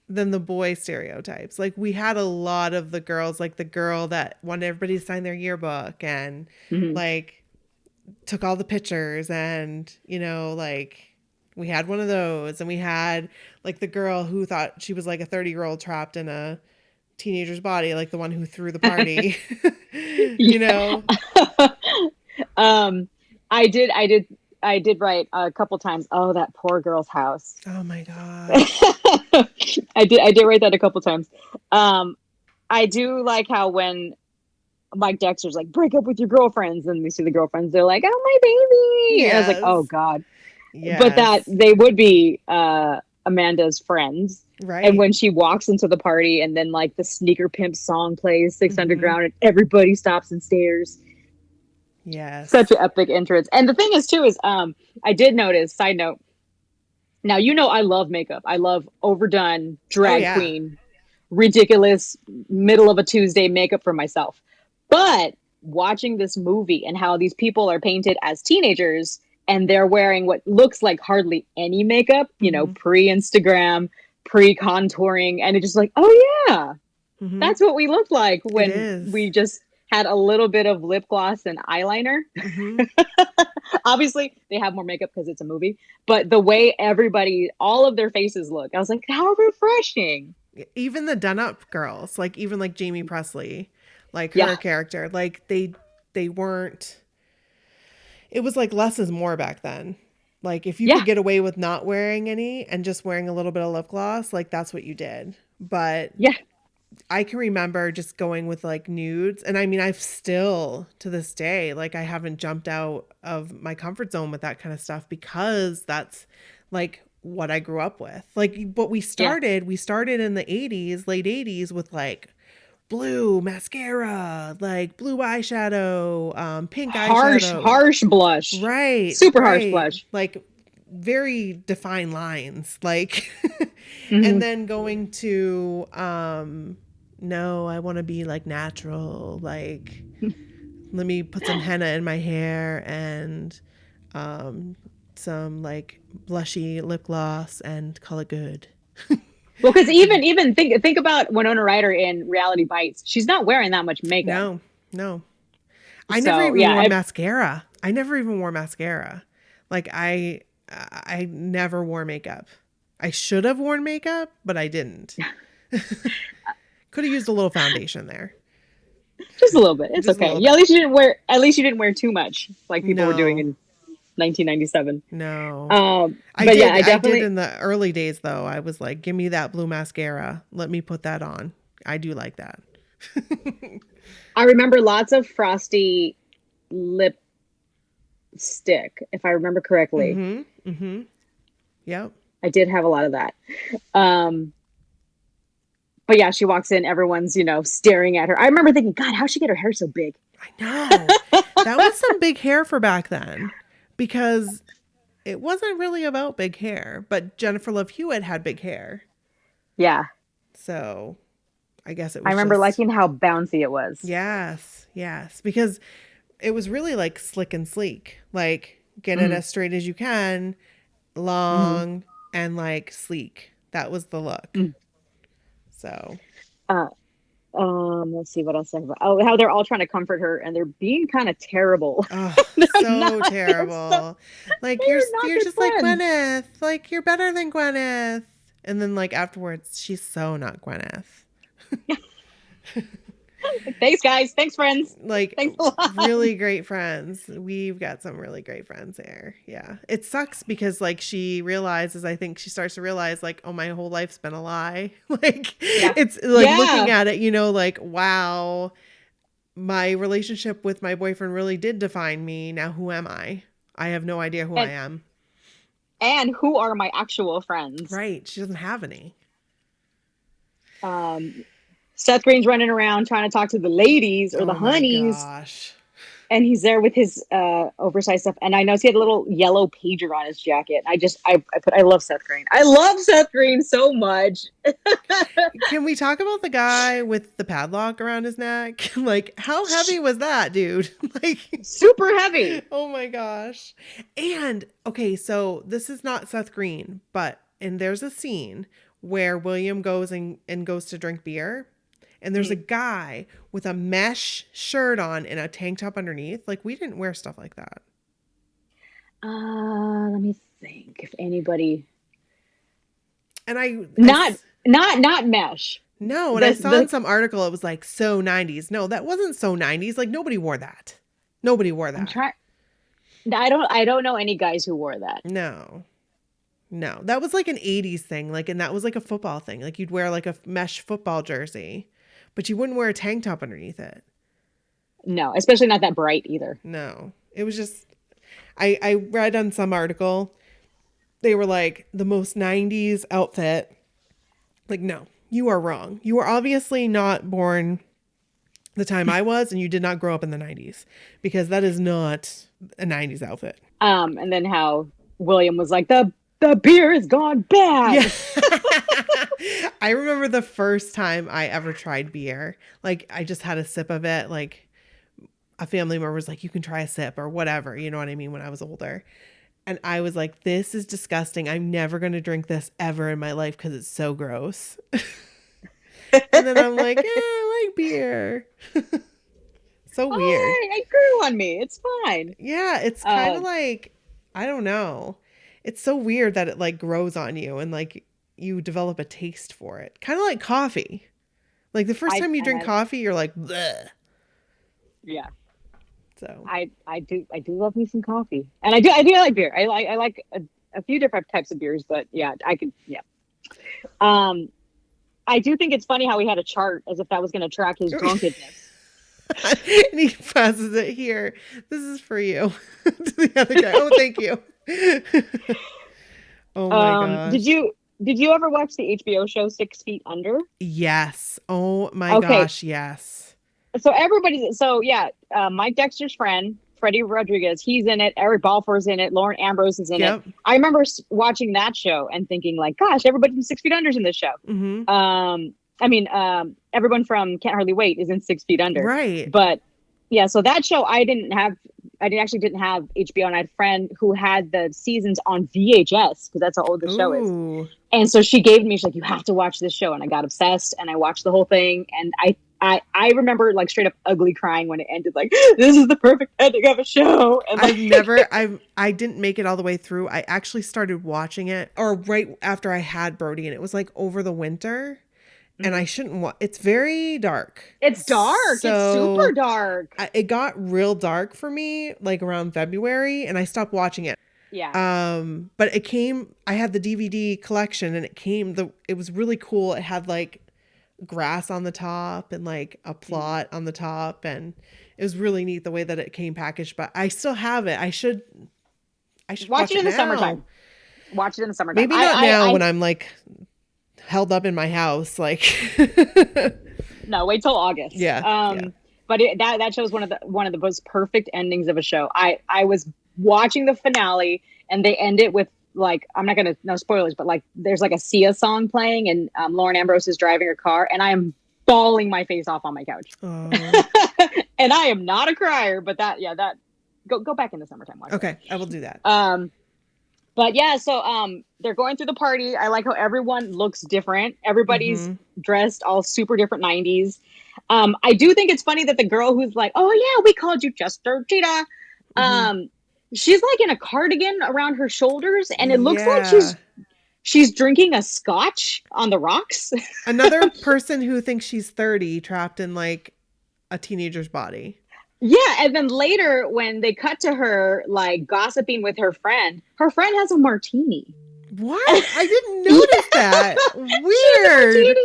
than the boy stereotypes. Like, we had a lot of the girls, like the girl that wanted everybody to sign their yearbook and like took all the pictures, and like we had one of those, and we had like the girl who thought she was like a 30-year-old trapped in a teenager's body, like the one who threw the party. I did write a couple times, oh, that poor girl's house. Oh my god. I did write that a couple times. I do like how when Mike Dexter's like, break up with your girlfriends. And we see the girlfriends. They're like, oh, my baby. Yes. And I was like, oh, God. Yes. But that they would be Amanda's friends. Right. And when she walks into the party and then like the Sneaker Pimp song plays, Six Underground, and everybody stops and stares. Yes. Such an epic entrance. And the thing is, too, is I did notice, side note, now, I love makeup. I love overdone drag queen, ridiculous, middle of a Tuesday makeup for myself. But watching this movie and how these people are painted as teenagers and they're wearing what looks like hardly any makeup, pre-Instagram, pre-contouring. And it's just like, oh, yeah, that's what we looked like when we just had a little bit of lip gloss and eyeliner. Obviously, they have more makeup because it's a movie. But the way all of their faces look, I was like, how refreshing. Even the done-up girls, like even like Jamie Presley, like her character, like they weren't. It was like less is more back then. Like if you could get away with not wearing any and just wearing a little bit of lip gloss, like that's what you did. But I can remember just going with like nudes. And I mean, I've still to this day, like I haven't jumped out of my comfort zone with that kind of stuff because that's like what I grew up with. Like, but we started in the 80s, late 80s with like blue mascara, like blue eyeshadow, pink eyeshadow. Harsh blush. Right. Super harsh blush. Like very defined lines. Like, and then going to, no, I want to be like natural. Like, let me put some henna in my hair and some like blushy lip gloss and call it good. Well, because even think about Winona Ryder in Reality Bites. She's not wearing that much makeup. No. I never even wore mascara. I never even wore mascara. Like I never wore makeup. I should have worn makeup, but I didn't. Could have used a little foundation there. Just a little bit. It's okay. Yeah, at least you didn't wear too much like people were doing in 1997. No. I did in the early days though. I was like, give me that blue mascara. Let me put that on. I do like that. I remember lots of frosty lipstick, if I remember correctly. Yep. I did have a lot of that. But yeah, she walks in, everyone's, staring at her. I remember thinking, God, how'd she get her hair so big? I know. That was some big hair for back then. Because it wasn't really about big hair, but Jennifer Love Hewitt had big hair. Yeah. So I guess it was I remember liking how bouncy it was. Yes. Because it was really like slick and sleek. Like get it as straight as you can, long and like sleek. That was the look. So let's see what else. Oh, how they're all trying to comfort her and they're being kind of terrible. Oh, so terrible. Like you're just like Gwyneth. Like you're better than Gwyneth. And then like afterwards, she's so not Gwyneth. Thanks, guys. Thanks, friends. Like thanks a lot. Really great friends. We've got some really great friends there. Yeah. It sucks because like she starts to realize like, oh, my whole life's been a lie. Like it's like looking at it, like, wow, my relationship with my boyfriend really did define me. Now, who am I? I have no idea who I am. And who are my actual friends? Right. She doesn't have any. Seth Green's running around trying to talk to the ladies or the honeys. Gosh. And he's there with his oversized stuff. And I noticed he had a little yellow pager on his jacket. I love Seth Green. I love Seth Green so much. Can we talk about the guy with the padlock around his neck? Like, how heavy was that, dude? Like, super heavy. Oh my gosh. And okay, so this is not Seth Green, and there's a scene where William goes to drink beer. And there's a guy with a mesh shirt on and a tank top underneath. Like, we didn't wear stuff like that. Let me think if anybody. And not mesh. No, and I saw in some article it was like so 90s. No, that wasn't so 90s. Like nobody wore that. I don't know any guys who wore that. No, that was like an 80s thing. Like, and that was like a football thing. Like you'd wear like a mesh football jersey. But you wouldn't wear a tank top underneath it. No, especially not that bright either. No, it was just, I read on some article, they were like, the most 90s outfit. Like, no, you are wrong. You were obviously not born the time I was, and you did not grow up in the 90s, because that is not a 90s outfit. And then how William was like, the beer has gone bad. Yeah. I remember the first time I ever tried beer. Like, I just had a sip of it. Like, a family member was like, you can try a sip or whatever. You know what I mean? When I was older. And I was like, this is disgusting. I'm never going to drink this ever in my life because it's so gross. And then I'm like, I like beer. So weird. It grew on me. It's fine. Yeah, it's kind of like, I don't know. It's so weird that it like grows on you and like you develop a taste for it. Kind of like coffee. Like the first time you drink coffee, you're like, bleh. Yeah. So I do love me some coffee, and I do like beer. I like a few different types of beers, but yeah, I could, yeah. I do think it's funny how he had a chart as if that was going to track his drunkenness. And he passes it here. This is for you. To the other guy. Oh, thank you. Oh my gosh. Did you ever watch the HBO show 6 Feet Under? Yes. Oh my gosh, yes. So Mike Dexter's friend, Freddie Rodriguez, he's in it. Eric Balfour's in it. Lauren Ambrose is in it. I remember watching that show and thinking like, gosh, everybody from 6 Feet Under's in this show. Mm-hmm. Everyone from Can't Hardly Wait is in 6 Feet Under. Right. But yeah, so that show I didn't have HBO, and I had a friend who had the seasons on VHS because that's how old the show is. And so she gave me, she's like, you have to watch this show. And I got obsessed and I watched the whole thing. And I remember like straight up ugly crying when it ended, like, this is the perfect ending of a show. And I didn't make it all the way through. I actually started watching it right after I had Brody, and it was like over the winter. And I shouldn't it's very dark. It's dark. It's super dark. It got real dark for me like around February, and I stopped watching it. Yeah. But I had the DVD collection, and it was really cool. It had like grass on the top and like a plot on the top, and it was really neat the way that it came packaged. But I still have it. I should watch it in the now. summertime. Watch it in the summertime. Maybe not now when I'm like held up in my house, like. No, wait till August. Yeah. But that show is one of the most perfect endings of a show. I was watching the finale, and they end it with like, I'm not gonna, no spoilers, but like there's like a Sia song playing, and Lauren Ambrose is driving her car, and I am bawling my face off on my couch. Oh. And I am not a crier, but go back in the summertime. Watch okay, I will do that. But yeah, so they're going through the party. I like how everyone looks different. Everybody's dressed all super different 90s. I do think it's funny that the girl who's like, oh yeah, we called you Chester Cheetah. She's like in a cardigan around her shoulders, and it looks like she's drinking a scotch on the rocks. Another person who thinks she's 30 trapped in like a teenager's body. Yeah, and then later when they cut to her like gossiping with her friend has a martini. What? I didn't notice that. Weird.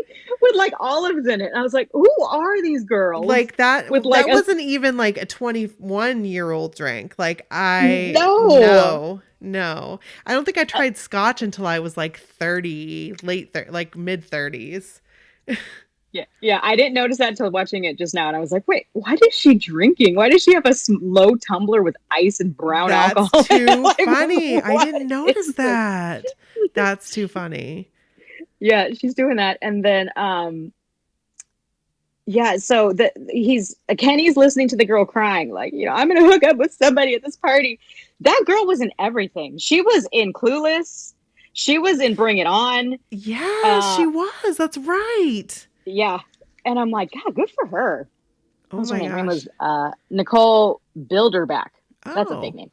With like olives in it. And I was like, who are these girls? Like that. With like that wasn't even like a 21-year-old drink. Like no. I don't think I tried scotch until I was like 30, like mid 30s. Yeah. I didn't notice that until watching it just now, and I was like, "Wait, what is she drinking? Why does she have a low tumbler with ice and brown alcohol?" That's too funny. I didn't notice that. That's too funny. Yeah, she's doing that, and then so Kenny's listening to the girl crying, like, I'm gonna hook up with somebody at this party. That girl was in everything. She was in Clueless. She was in Bring It On. Yeah, she was. That's right. Yeah. And I'm like, God, good for her. Oh my gosh. Her name was Nicole Bilderback. That's a big name.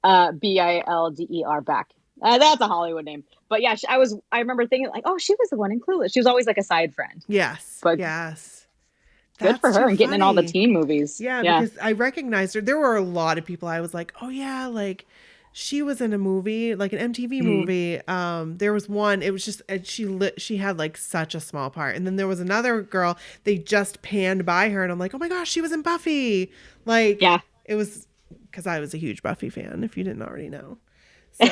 Bilder back. That's a Hollywood name. But yeah, I remember thinking like, oh, she was the one in Clueless. She was always like a side friend. Yes. But yes. Good for her and getting in all the teen movies. Yeah, because I recognized her. There were a lot of people I was like, oh yeah, like she was in a movie, like an MTV movie. There was one, it was just, she had like such a small part. And then there was another girl, they just panned by her and I'm like, oh my gosh, she was in Buffy. Like, Yeah. it was because I was a huge Buffy fan, if you didn't already know. So,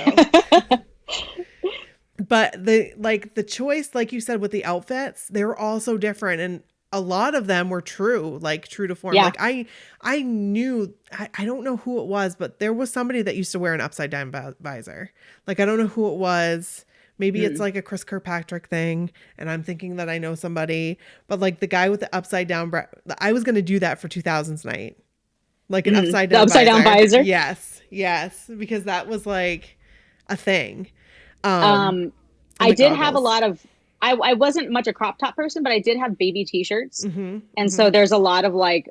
but the choice, like you said, with the outfits, they were all so different. And a lot of them were true to form. Yeah. Like I knew, I don't know who it was, but there was somebody that used to wear an upside down visor. Like, I don't know who it was. Maybe it's like a Chris Kirkpatrick thing. And I'm thinking that I know somebody, but like the guy with the upside down, I was going to do that for 2000s night. Like an upside down visor. Yes. Because that was like a thing. I did have a lot of, I wasn't much a crop top person, but I did have baby t-shirts. And so there's a lot of like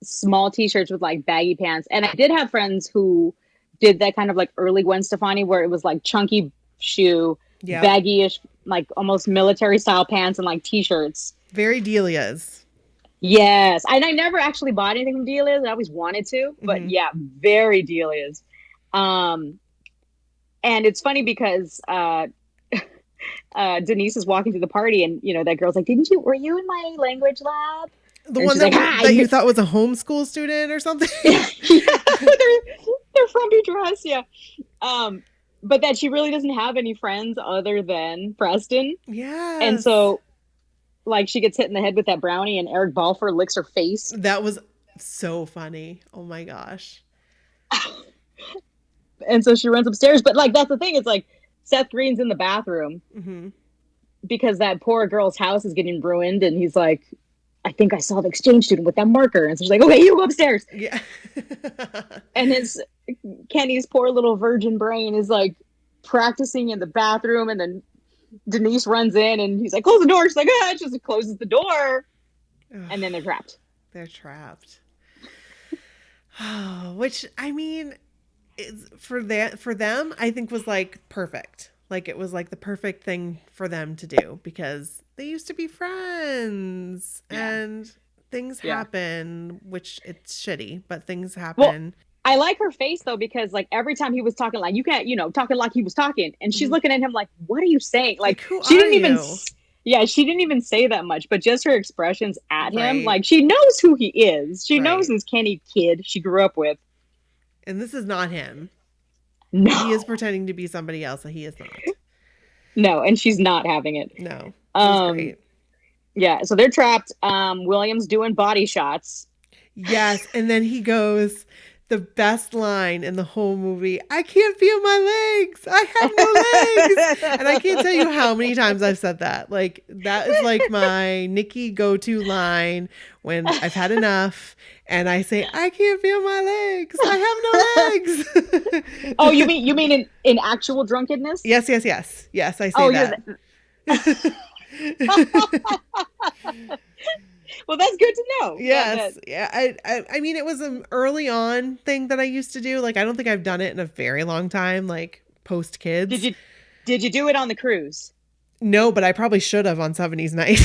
small t-shirts with like baggy pants. And I did have friends who did that kind of like early Gwen Stefani where it was like chunky shoe, baggy-ish, like almost military style pants and like t-shirts. Very Delia's. Yes. And I never actually bought anything from Delia's. I always wanted to, but yeah, very Delia's. And it's funny because Denise is walking to the party and, you know, that girl's like, were you in my language lab? The one that you thought was a homeschool student or something? Yeah, they're from Beatrice, yeah. But that she really doesn't have any friends other than Preston. Yeah. And so, like, she gets hit in the head with that brownie and Eric Balfour licks her face. That was so funny. Oh my gosh. And so she runs upstairs. But, like, that's the thing. It's like, Seth Green's in the bathroom because that poor girl's house is getting ruined. And he's like, I think I saw the exchange student with that marker. And so she's like, okay, you go upstairs. Yeah. And Kenny's poor little virgin brain is like practicing in the bathroom. And then Denise runs in and he's like, close the door. She's like, it just closes the door. And then they're trapped. They're trapped. Which, I mean, for them, I think was like perfect. Like it was like the perfect thing for them to do because they used to be friends and things happen, which it's shitty, but things happen. Well, I like her face though, because like every time he was talking, like you can't, talking like he was talking and she's looking at him like, what are you saying? Like who she are didn't even, you? she didn't even say that much, but just her expressions at him, like she knows who he is. She knows this Kenny kid she grew up with. And this is not him. No. He is pretending to be somebody else that he is not. No, and she's not having it. No. That's great. Yeah, so they're trapped. William's doing body shots. Yes, and then he goes, the best line in the whole movie, I can't feel my legs. I have no legs. And I can't tell you how many times I've said that. Like, that is like my Nikki go-to line when I've had enough. And I say, I can't feel my legs. I have no legs. Oh, you mean in actual drunkenness? Yes. Yes, I say that. Well, that's good to know. Yes. Yeah. I mean, it was an early on thing that I used to do. Like, I don't think I've done it in a very long time, like post kids. Did you do it on the cruise? No, but I probably should have on 70s night.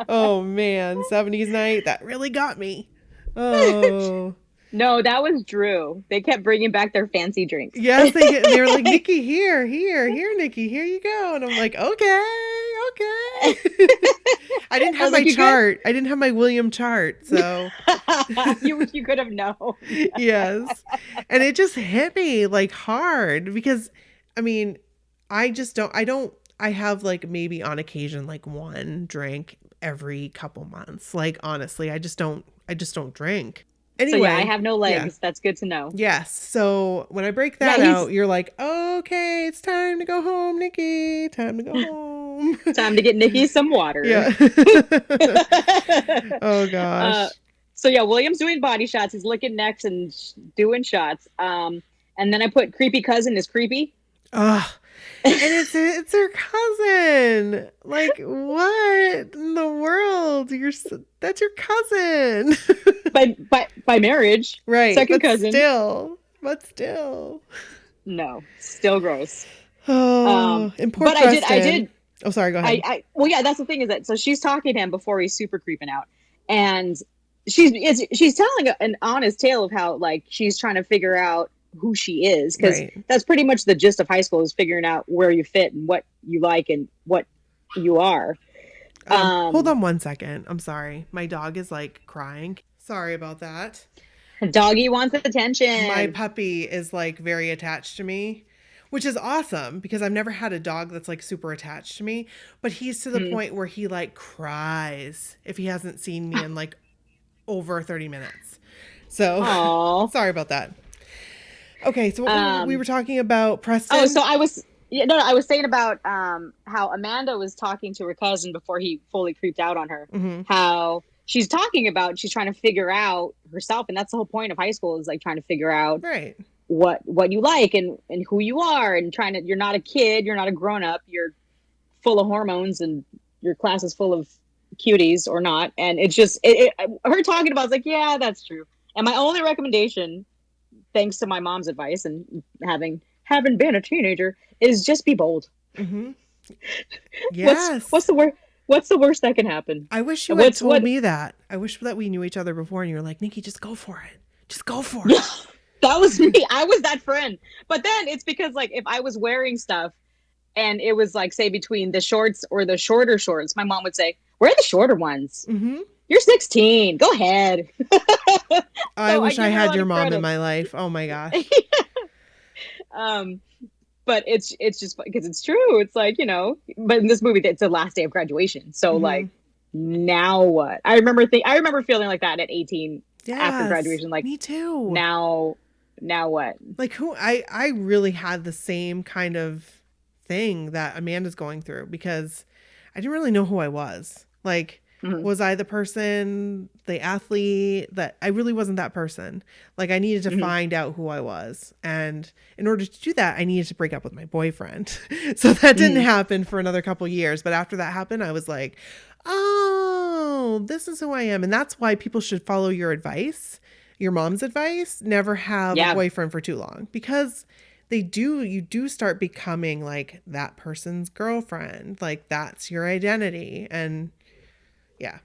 Oh man, 70s night, that really got me. Oh. No, that was Drew. They kept bringing back their fancy drinks. Yes, they were like, Nikki, here, Nikki, here you go. And I'm like, okay. I didn't have my chart. I didn't have my William chart, so you could have known. Yes. And it just hit me like hard because I mean, I have like maybe on occasion like one drink every couple months. Like honestly, I just don't drink. Anyway, so yeah, I have no legs. Yeah. That's good to know. Yes. So when I break that out, you're like, okay, it's time to go home, Nikki. Time to go home. Time to get Nikki some water. Yeah. Oh gosh. So yeah, William's doing body shots. He's licking necks and doing shots. And then I put creepy cousin is creepy. Ugh. And it's her cousin. Like, what in the world? That's your cousin. by marriage. Right. Second cousin. But still. No, still gross. Oh, important. But I did. Oh, sorry. Go ahead. Well, yeah, that's the thing is that, so she's talking to him before he's super creeping out. And she's telling an honest tale of how like she's trying to figure out who she is, because that's pretty much the gist of high school, is figuring out where you fit and what you like and what you are. Hold on one second. I'm sorry. My dog is like crying. Sorry about that. Doggy wants attention. My puppy is like very attached to me, which is awesome because I've never had a dog that's like super attached to me, but he's to the point where he like cries if he hasn't seen me in like over 30 minutes. So sorry about that. Okay, so what we were talking about Preston. Oh, so I was saying about how Amanda was talking to her cousin before he fully creeped out on her. How she's talking about she's trying to figure out herself, and that's the whole point of high school, is like trying to figure out what you like and who you are, and you're not a kid, you're not a grown up, you're full of hormones, and your class is full of cuties or not. And it's just her talking about it's like, yeah, that's true. And my only recommendation, thanks to my mom's advice and having been a teenager, is just be bold. Yes. What's the worst that can happen? I wish you had told me that. I wish that we knew each other before and you were like, Nikki, just go for it. Just go for it. That was me. I was that friend. But then it's because like if I was wearing stuff and it was like, say, between the shorts or the shorter shorts, my mom would say, wear the shorter ones. You're 16. Go ahead. I wish I had your mom in my life. Oh my gosh. But it's just because it's true. It's like, you know, but in this movie, it's the last day of graduation. So like, now what? I remember feeling like that at 18 after graduation. Like, me too. Now what? Like I really had the same kind of thing that Amanda's going through, because I didn't really know who I was. Like, was I the person, the athlete? That I really wasn't that person. Like, I needed to find out who I was. And in order to do that, I needed to break up with my boyfriend. So that didn't happen for another couple years. But after that happened, I was like, oh, this is who I am. And that's why people should follow your advice, your mom's advice. Never have a boyfriend for too long, because you do start becoming like that person's girlfriend. Like, that's your identity. And yeah.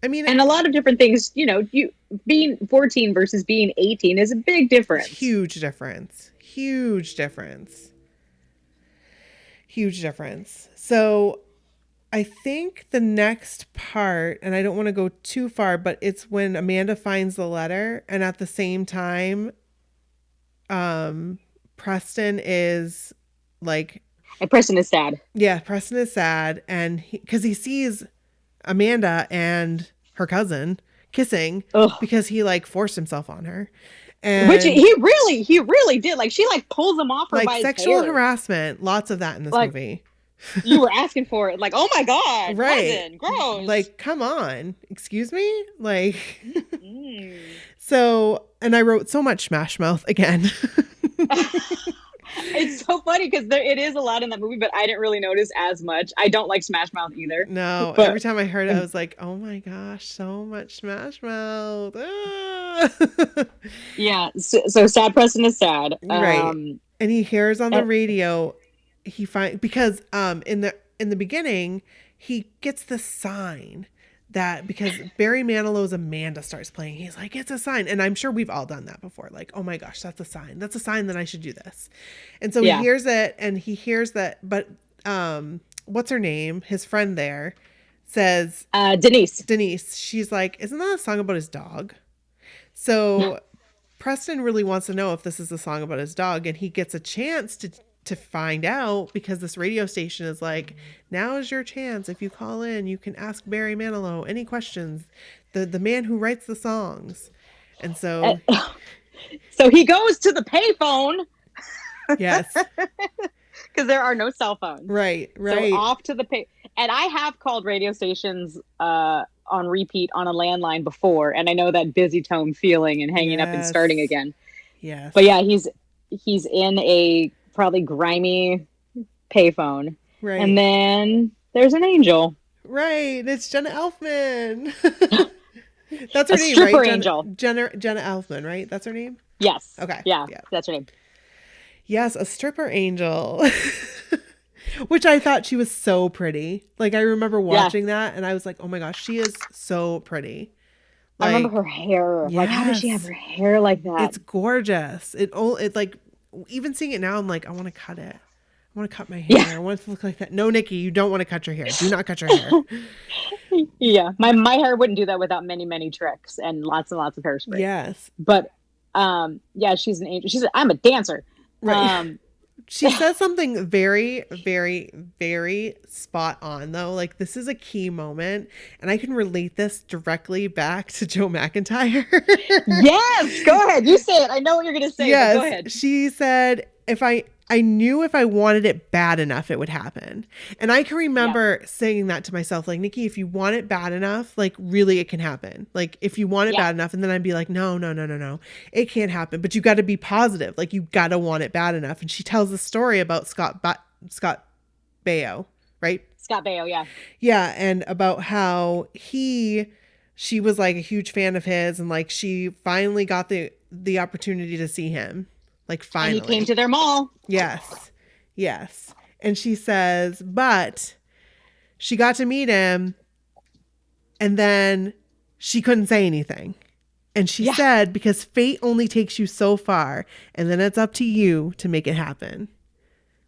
I mean, and a lot of different things, you know, you being 14 versus being 18 is a big difference. Huge difference. So I think the next part, and I don't want to go too far, but it's when Amanda finds the letter, and at the same time, Preston is like... And Preston is sad. Yeah, Preston is sad, and because he sees Amanda and her cousin kissing because he like forced himself on her, and which he really did. Like, she like pulls him off her like by sexual his hair. Harassment, lots of that in this movie. You were asking for it, like, oh my god, right? Cousin, gross. Like, come on, excuse me, like. So, and I wrote so much Smash Mouth again. It's so funny because it is a lot in that movie, but I didn't really notice as much. I don't like Smash Mouth either. No, but every time I heard it, I was like, oh my gosh, so much Smash Mouth. Yeah, so sad Preston is sad. Right. And he hears on the radio, because in the beginning, he gets the sign that because Barry Manilow's Amanda starts playing, he's like, it's a sign. And I'm sure we've all done that before. Like, oh my gosh, that's a sign. That's a sign that I should do this. And so he hears it, and he hears that, but what's her name? His friend there says, Denise. She's like, isn't that a song about his dog? So Preston really wants to know if this is a song about his dog, and he gets a chance to find out, because this radio station is like, now is your chance. If you call in, you can ask Barry Manilow any questions, the man who writes the songs. And so he goes to the payphone. Yes. Because there are no cell phones. Right. So off to the pay. And I have called radio stations on repeat on a landline before, and I know that busy tone feeling and hanging up and starting again. Yes. But yeah, he's in a probably grimy payphone. Right. And then there's an angel. Right. It's Jenna Elfman. That's her name, stripper right? angel. Jenna Elfman, right? That's her name? Yes. Okay. Yeah, that's her name. Yes, a stripper angel. Which I thought she was so pretty. Like, I remember watching that, and I was like, oh my gosh, she is so pretty. I remember her hair. Yes. Like, how does she have her hair like that? It's gorgeous. It like, even seeing it now, I'm like, I want to cut it. I want to cut my hair. Yeah. I want it to look like that. No, Nikki, you don't want to cut your hair. Do not cut your hair. Yeah, my hair wouldn't do that without many, many tricks and lots of hairspray. Yes. But yeah, she's an angel. I'm a dancer. Right. She says something very, very, very spot on, though. Like, this is a key moment, and I can relate this directly back to Joe McIntyre. Yes, go ahead. You say it. I know what you're going to say. Yes, but go ahead. She said, I knew if I wanted it bad enough, it would happen. And I can remember saying that to myself, like, Nikki, if you want it bad enough, like, really, it can happen. Like, if you want it bad enough, and then I'd be like, no, it can't happen. But you got to be positive. Like, you got to want it bad enough. And she tells the story about Scott Baio, right? Scott Baio, yeah. Yeah, and about how she was like a huge fan of his, and like she finally got the opportunity to see him. Like, finally. And he came to their mall. Yes. And she says, but she got to meet him, and then she couldn't say anything. And she said, because fate only takes you so far, and then it's up to you to make it happen.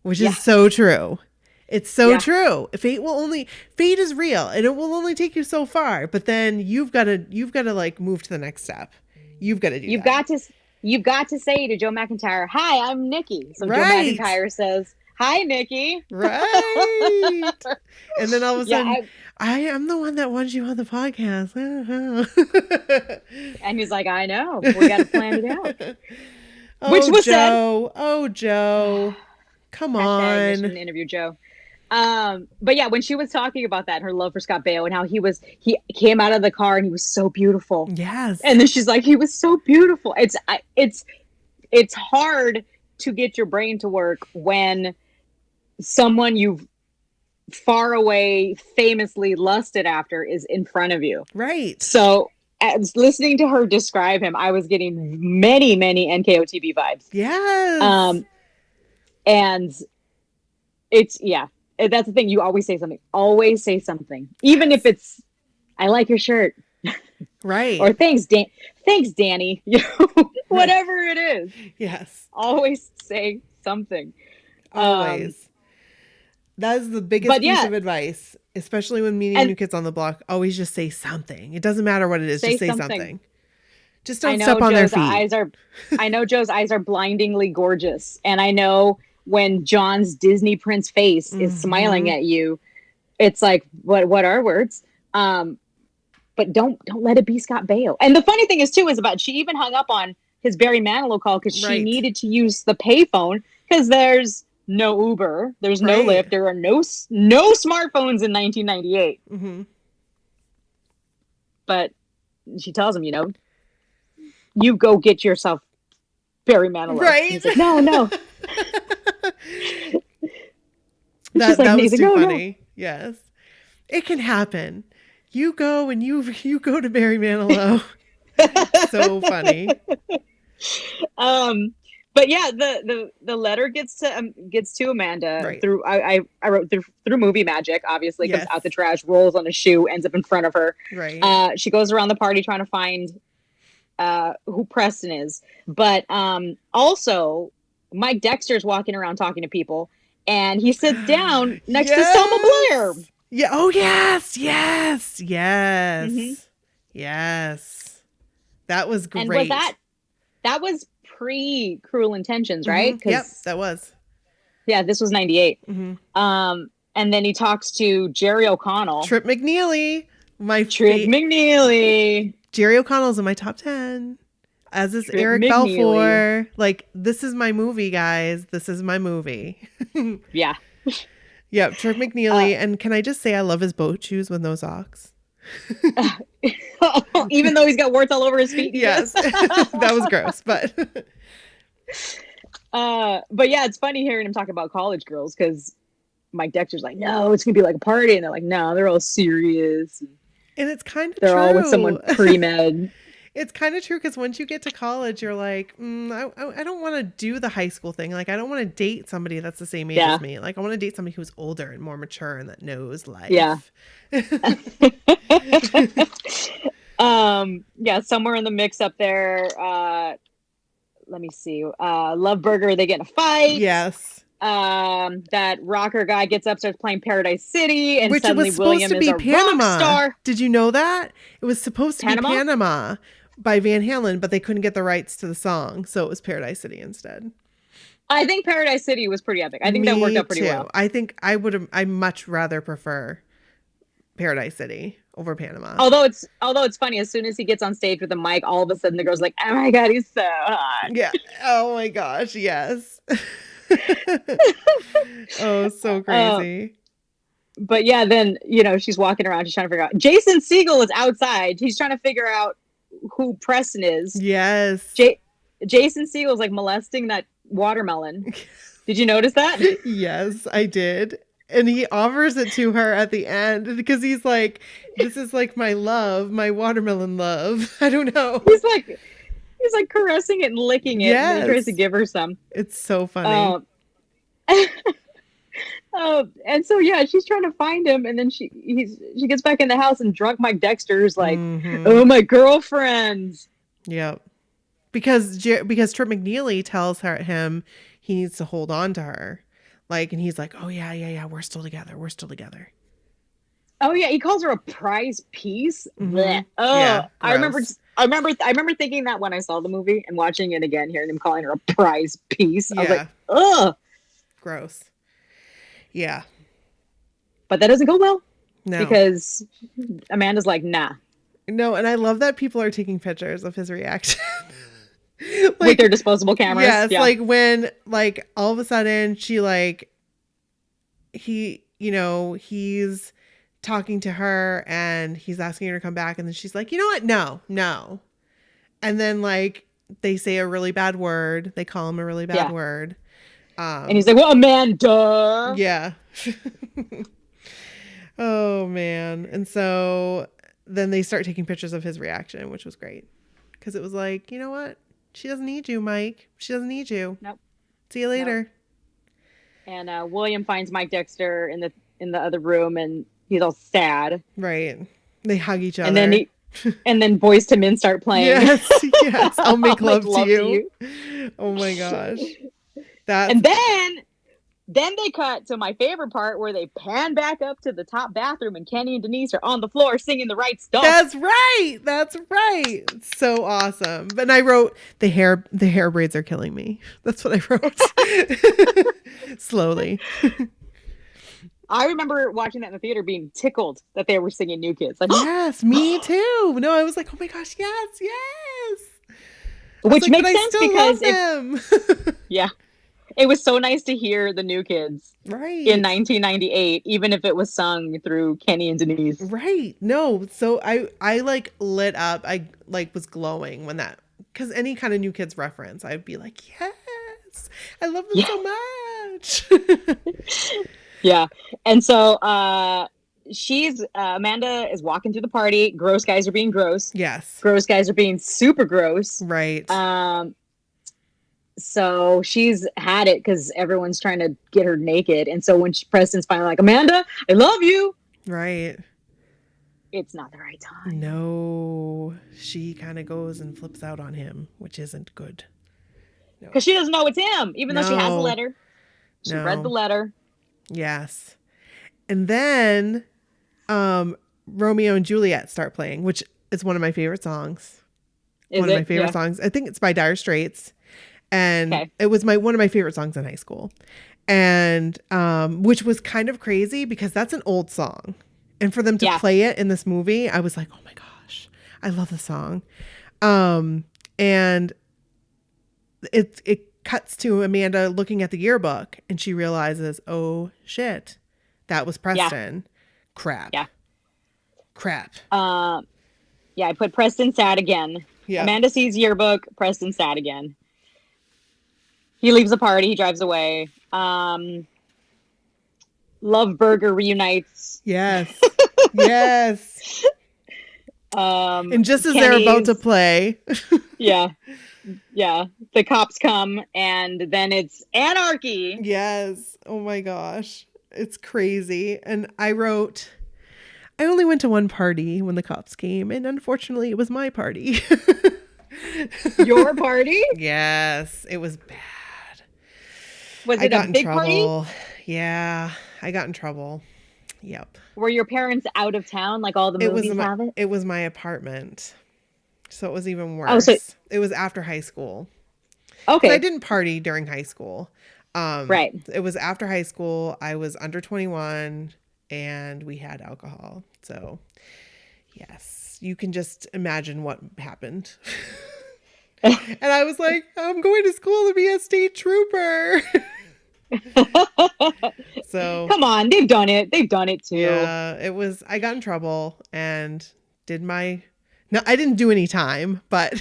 Which is so true. It's so true. Fate is real, and it will only take you so far, but then you've got to like move to the next step. You've got to do You've got to say to Joe McIntyre, "Hi, I'm Nikki." So Joe McIntyre says, "Hi, Nikki." Right. And then all of a sudden, I am the one that wants you on the podcast. And he's like, "I know. We got to plan it out." Which was Joe. Oh, Joe. Come on. I shouldn't interview Joe. But yeah, when she was talking about that, her love for Scott Baio and how he came out of the car and he was so beautiful. Yes. And then she's like, he was so beautiful. It's hard to get your brain to work when someone you've far away famously lusted after is in front of you. Right. So as listening to her describe him, I was getting many, many NKOTB vibes. Yes. And it's, that's the thing. You always say something. Always say something. Even if it's, I like your shirt. Right. Or thanks, Danny. Whatever it is. Yes. Always say something. Always. That is the biggest piece of advice, especially when meeting new kids on the block. Always just say something. It doesn't matter what it is. Just say something. Just don't step on their feet. I know Joe's eyes are blindingly gorgeous. And I know when John's Disney Prince face is smiling at you, it's like, what are words? But don't let it be Scott Baio. And the funny thing is she even hung up on his Barry Manilow call because she needed to use the payphone because there's no Uber, there's no Lyft, there are no smartphones in 1998. Mm-hmm. But she tells him, you go get yourself Barry Manilow. Right. He's like, no. that was too funny. No. Yes. It can happen. You go and you go to Barry Manilow. So funny. But yeah, the letter gets to Amanda through I wrote through movie magic. Obviously, comes out the trash, rolls on a shoe, ends up in front of her. Right. She goes around the party trying to find who Preston is, but also Mike Dexter's walking around talking to people, and he sits down next to Selma Blair. Yeah. Oh yes. Mm-hmm. Yes. That was great. And was that was pre Cruel Intentions, right? Mm-hmm. Yep, that was. Yeah, this was 98. Mm-hmm. And then he talks to Jerry O'Connell. Trip McNeely. McNeely. Jerry O'Connell's in my top 10. As is Trip Eric McNeely. Balfour. Like, this is my movie, guys. This is my movie. Yeah. Yep, Trip McNeely. And can I just say I love his boat shoes with no socks? Even though he's got warts all over his feet. Yes. That was gross, but yeah, it's funny hearing him talk about college girls because Mike Dexter's like, no, it's gonna be like a party, and they're like, no, they're all serious, and it's kind of they're true. all with someone pre-med. It's kind of true because once you get to college, you're like, I don't want to do the high school thing. Like, I don't want to date somebody that's the same age as me. Like, I want to date somebody who's older and more mature and that knows life. Yeah. Yeah, somewhere in the mix up there. Let me see. Love Burger, they get in a fight. Yes. That rocker guy gets up, starts playing Paradise City, and Which it suddenly was supposed William to is be a Panama. rock star. Did you know that? It was supposed to Panama? be Panama by Van Halen, but they couldn't get the rights to the song, so it was Paradise City instead. I think Paradise City was pretty epic. I think that worked out pretty well. I think I much rather prefer Paradise City over Panama. Although it's funny, as soon as he gets on stage with the mic, all of a sudden the girl's like, "Oh my god, he's so hot." Yeah. Oh my gosh, yes. Oh, so crazy. But yeah, then, she's walking around, she's trying to figure out. Jason Segel is outside. He's trying to figure out who Preston is. Yes. Jason Segel is like molesting that watermelon. Did you notice that? Yes, I did. And he offers it to her at the end because he's like, "This is like my love, my watermelon love." I don't know. He's like caressing it and licking it. Yes. And he tries to give her some. It's so funny. And so yeah, she's trying to find him, and then she gets back in the house, and drunk Mike Dexter's like, "Oh, my girlfriend." Yep. Because Trip McNeely tells him he needs to hold on to her, and he's like, "Oh yeah, we're still together. We're still together." Oh yeah, he calls her a prize piece. Mm-hmm. Oh, yeah, I remember thinking that when I saw the movie and watching it again, hearing him calling her a prize piece. I was like, ugh, gross. Yeah, but that doesn't go well. No, because Amanda's like, nah. No, and I love that people are taking pictures of his reaction. With their disposable cameras. Yes, yeah. When all of a sudden she he's talking to her and he's asking her to come back, and then she's like, "You know what? No. And then they say a really bad word. They call him a really bad word. And he's like, "Well, Amanda." Yeah. Oh man. And so then they start taking pictures of his reaction, which was great. Because it was like, you know what? She doesn't need you, Mike. She doesn't need you. Nope. See you later. Nope. And William finds Mike Dexter in the other room, and he's all sad. Right. They hug each other. And then Boyz II Men start playing. Yes. I'll make love to you. Oh my gosh. And then they cut to my favorite part where they pan back up to the top bathroom, and Kenny and Denise are on the floor singing the right stuff. That's right. It's so awesome. And I wrote the hair braids are killing me. That's what I wrote. Slowly. I remember watching that in the theater being tickled that they were singing New Kids. Like, yes, me too. No, I was like, oh my gosh, yes. Which makes sense because yeah. It was so nice to hear the New Kids in 1998, even if it was sung through Kenny and Denise. Right. No. So I lit up. I was glowing when that, because any kind of New Kids reference, I'd be like, yes, I love them so much. Yeah. And so Amanda is walking through the party. Gross guys are being gross. Yes. Gross guys are being super gross. Right. So she's had it because everyone's trying to get her naked. And so when Preston's finally like, "Amanda, I love you." Right. It's not the right time. No. She kind of goes and flips out on him, which isn't good. Because she doesn't know it's him, even though she has the letter. She read the letter. Yes. And then Romeo and Juliet start playing, which is one of my favorite songs. One of my favorite songs. I think it's by Dire Straits. And it was one of my favorite songs in high school. And which was kind of crazy because that's an old song. And for them to play it in this movie, I was like, oh my gosh, I love the song. And it cuts to Amanda looking at the yearbook, and she realizes, oh shit, that was Preston. Crap. I put Preston sad again. Amanda sees yearbook, Preston sad again. He leaves the party, he drives away. Love Burger reunites. Yes. And just as they're about to play. The cops come, and then it's anarchy. Yes. Oh my gosh. It's crazy. And I wrote, I only went to one party when the cops came, and unfortunately, it was my party. Your party? Yes, it was bad. Was it a big party? Yeah, I got in trouble. Yep. Were your parents out of town like all the movies have it? It was my apartment. So it was even worse. Oh, so it was after high school. Okay. I didn't party during high school. Right. It was after high school. I was under 21 and we had alcohol. So, yes, you can just imagine what happened. And I was like, I'm going to school to be a state trooper. So come on, they've done it. They've done it too. Yeah, I got in trouble and I didn't do any time, but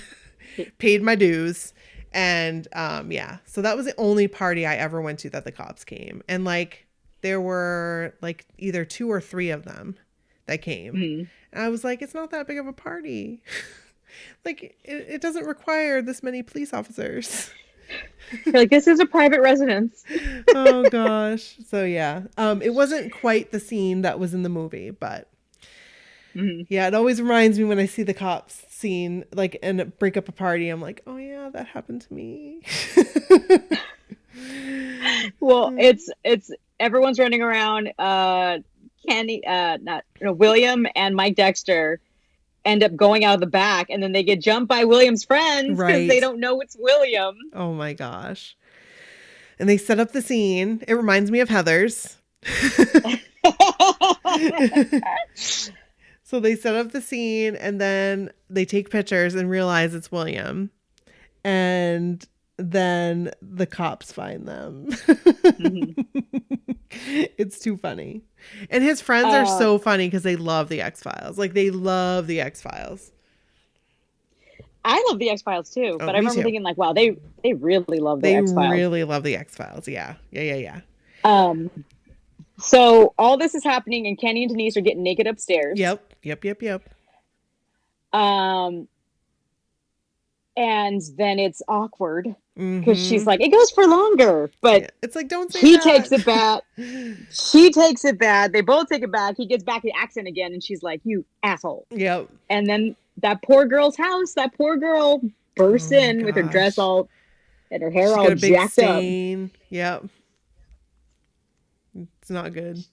paid my dues. And yeah, so that was the only party I ever went to that the cops came. And like there were like either 2 or 3 of them that came. Mm-hmm. And I was like, it's not that big of a party. Like it doesn't require this many police officers. You're like, this is a private residence. Oh gosh. So yeah, it wasn't quite the scene that was in the movie, but yeah, it always reminds me when I see the cops scene like and break up a party. I'm like, oh yeah, that happened to me. Well, it's everyone's running around. William and Mike Dexter end up going out of the back, and then they get jumped by William's friends because they don't know it's William. Oh my gosh. And they set up the scene. It reminds me of Heather's. So they set up the scene and then they take pictures and realize it's William. And then the cops find them. It's too funny. And his friends are so funny because they love the X-Files. Like they love the X-Files. I love the X-Files too, but I remember thinking like, wow, they really love the X-Files. They really love the X-Files. Yeah. So all this is happening and Kenny and Denise are getting naked upstairs. Yep. And then it's awkward because she's like, it goes for longer, but it's like, don't say he that. takes it back. She takes it back. They both take it back. He gets back the accent again. And she's like, you asshole. Yep. And then that poor girl's house, that poor girl bursts in with her dress all and her hair all jacked up. Yep. It's not good.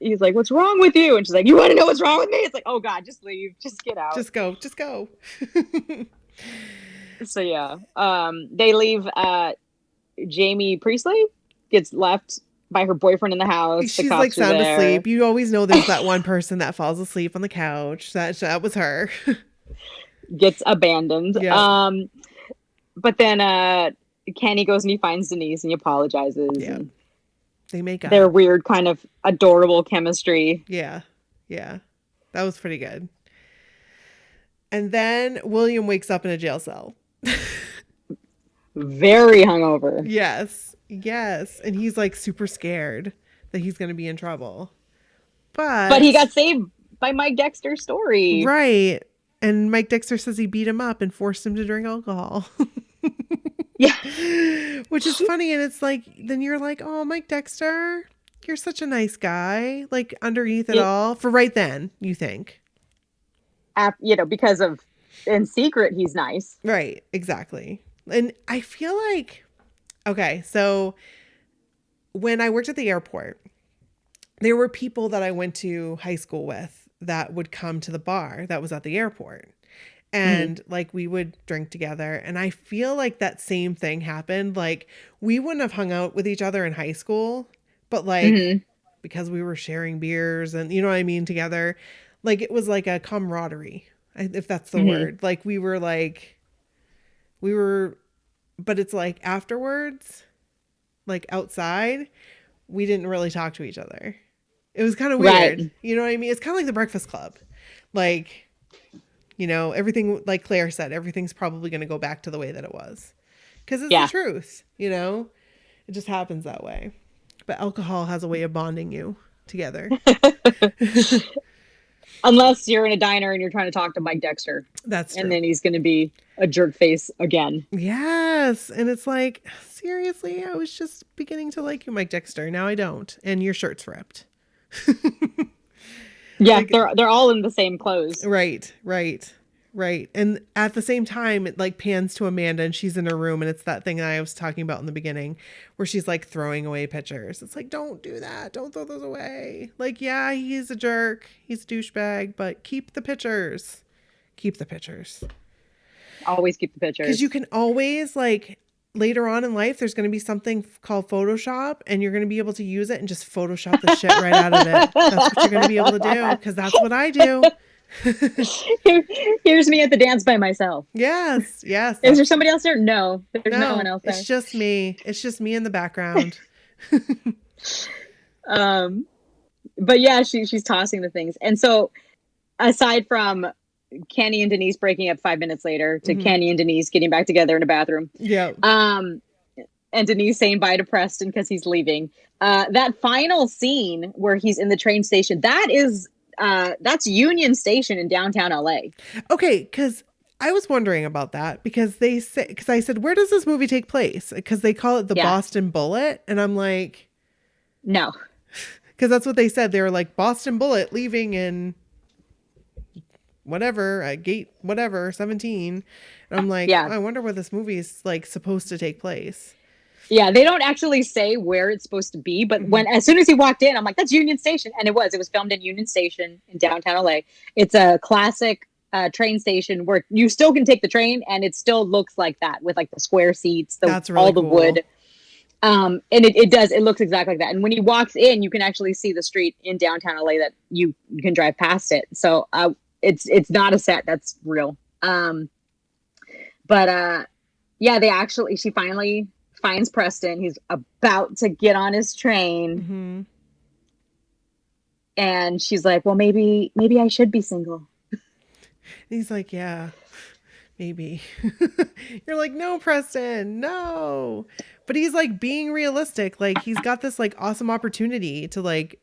He's like, what's wrong with you? And she's like, you want to know what's wrong with me? It's like, oh God, just leave. Just get out. Just go. So yeah, they leave. Jamie Priestley gets left by her boyfriend in the house. She's like sound asleep. You always know there's that one person that falls asleep on the couch. That was her. Gets abandoned. Yeah. But then Kenny goes and he finds Denise and he apologizes. Yeah. They make up. Their weird kind of adorable chemistry. Yeah. That was pretty good. And then William wakes up in a jail cell. Very hungover. Yes. And he's like super scared that he's going to be in trouble. But he got saved by Mike Dexter's story. Right. And Mike Dexter says he beat him up and forced him to drink alcohol. Yeah. Which is funny. And it's like, then you're like, oh, Mike Dexter, you're such a nice guy. Like underneath it all. For right then, you think. Because of in secret, he's nice. Right. Exactly. And I feel like, okay, so when I worked at the airport, there were people that I went to high school with that would come to the bar that was at the airport. And like we would drink together. And I feel like that same thing happened. Like we wouldn't have hung out with each other in high school, but like because we were sharing beers and you know what I mean, together, like it was like a camaraderie, if that's the word. Like but it's like afterwards, like outside, we didn't really talk to each other. It was kind of weird. Right. You know what I mean? It's kind of like the Breakfast Club. Like, you know, everything, like Claire said, everything's probably going to go back to the way that it was. Because it's the truth, you know? It just happens that way. But alcohol has a way of bonding you together. Unless you're in a diner and you're trying to talk to Mike Dexter. That's true. And then he's going to be a jerk face again. Yes. And it's like, seriously, I was just beginning to like you, Mike Dexter. Now I don't. And your shirt's ripped. Yeah, like, they're all in the same clothes. Right. And at the same time, it like pans to Amanda and she's in her room, and it's that thing that I was talking about in the beginning where she's like throwing away pictures. It's like, don't do that. Don't throw those away. Like, yeah, he's a jerk. He's a douchebag, but keep the pictures. Keep the pictures. Always keep the pictures. Because you can always, like, later on in life, there's going to be something called Photoshop, and you're going to be able to use it and just Photoshop the shit right out of it. That's what you're going to be able to do, because that's what I do. Here's me at the dance by myself. Yes. Is there somebody else there? No, there's no one else there. It's just me. It's just me in the background. But yeah, she's tossing the things. And so aside from Kenny and Denise breaking up 5 minutes later to Kenny and Denise getting back together in a bathroom. Yeah. And Denise saying bye to Preston because he's leaving. That final scene where he's in the train station, that's Union Station in downtown LA. Okay, because I was wondering about that because I said, where does this movie take place? Because they call it the Boston Bullet. And I'm like, no. Because that's what they said. They were like, Boston Bullet leaving in whatever, at gate whatever, 17. And I'm like, I wonder where this movie is like supposed to take place. Yeah, they don't actually say where it's supposed to be, but as soon as he walked in, I'm like, that's Union Station. And it was filmed in Union Station in downtown LA. It's a classic train station where you still can take the train and it still looks like that with like the square seats, that's really all the cool. wood. And it looks exactly like that. And when he walks in, you can actually see the street in downtown LA that you can drive past it. So it's not a set, that's real. She finally finds Preston. He's about to get on his train. And she's like, well, maybe I should be single. He's like, yeah, maybe. You're like, no, Preston, no. But he's like being realistic. Like he's got this like awesome opportunity to like,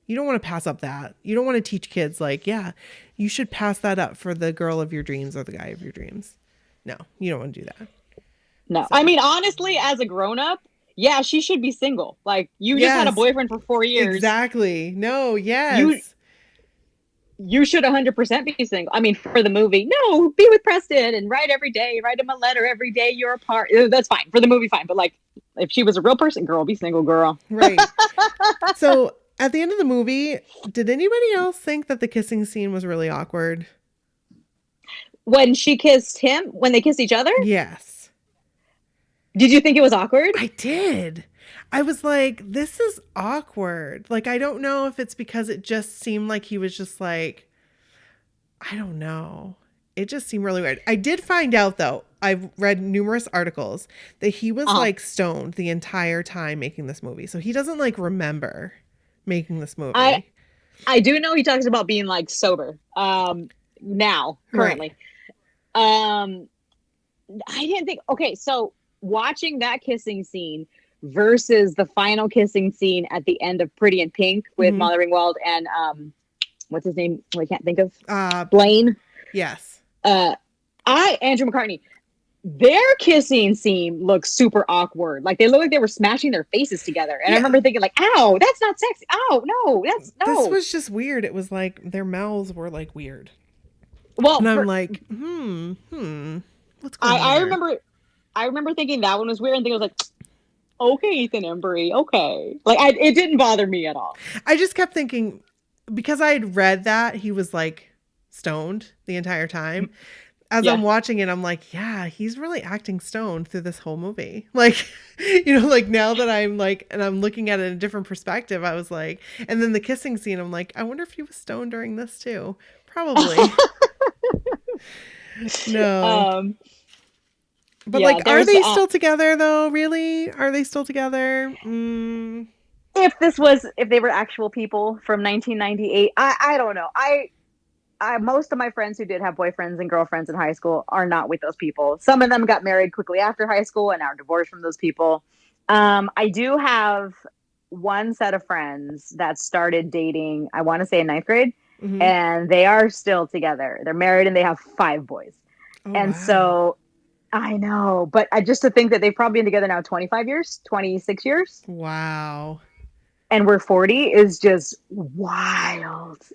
you don't want to pass up that. You don't want to teach kids like, yeah, you should pass that up for the girl of your dreams or the guy of your dreams. No, you don't want to do that. No, so. I mean, honestly, as a grown-up, yeah, she should be single. Like, you just had a boyfriend for 4 years. Exactly. No, yes. You should 100% be single. I mean, for the movie, no, be with Preston and write every day. Write him a letter every day you're apart. That's fine. For the movie, fine. But, like, if she was a real person, girl, be single, girl. Right. So, at the end of the movie, did anybody else think that the kissing scene was really awkward? When she kissed him? When they kissed each other? Yes. Did you think it was awkward? I did. I was like, this is awkward. Like, I don't know if it's because it just seemed like he was just like, I don't know. It just seemed really weird. I did find out, though, I've read numerous articles that he was like stoned the entire time making this movie. So he doesn't like remember making this movie. I do know he talks about being like sober now, currently. Right. I didn't think, okay, so watching that kissing scene versus the final kissing scene at the end of Pretty in Pink with Molly Ringwald and what's his name? I can't think of. Blaine. Yes. Andrew McCartney. Their kissing scene looks super awkward. Like they look like they were smashing their faces together. And I remember thinking like, ow, that's not sexy. Ow, no, that's no. This was just weird. It was like their mouths were like weird. Well, and I'm like, what's going on? I remember thinking that one was weird and thinking I was like, okay, Ethan Embry, okay. Like it didn't bother me at all. I just kept thinking because I had read that he was like stoned the entire time. As I'm watching it, I'm like, yeah, he's really acting stoned through this whole movie. Like, you know, like now that I'm like, and I'm looking at it in a different perspective, I was like, and then the kissing scene, I'm like, I wonder if he was stoned during this too. Probably. No. But like, are they still together though? Really? Are they still together? If they were actual people from 1998, I don't know. Most of my friends who did have boyfriends and girlfriends in high school are not with those people. Some of them got married quickly after high school and are divorced from those people. I do have one set of friends that started dating, I want to say in 9th grade, and they are still together. They're married and they have 5 boys. So I know, but just to think that they've probably been together now 25 years, 26 years. Wow. and we're 40 is just wild.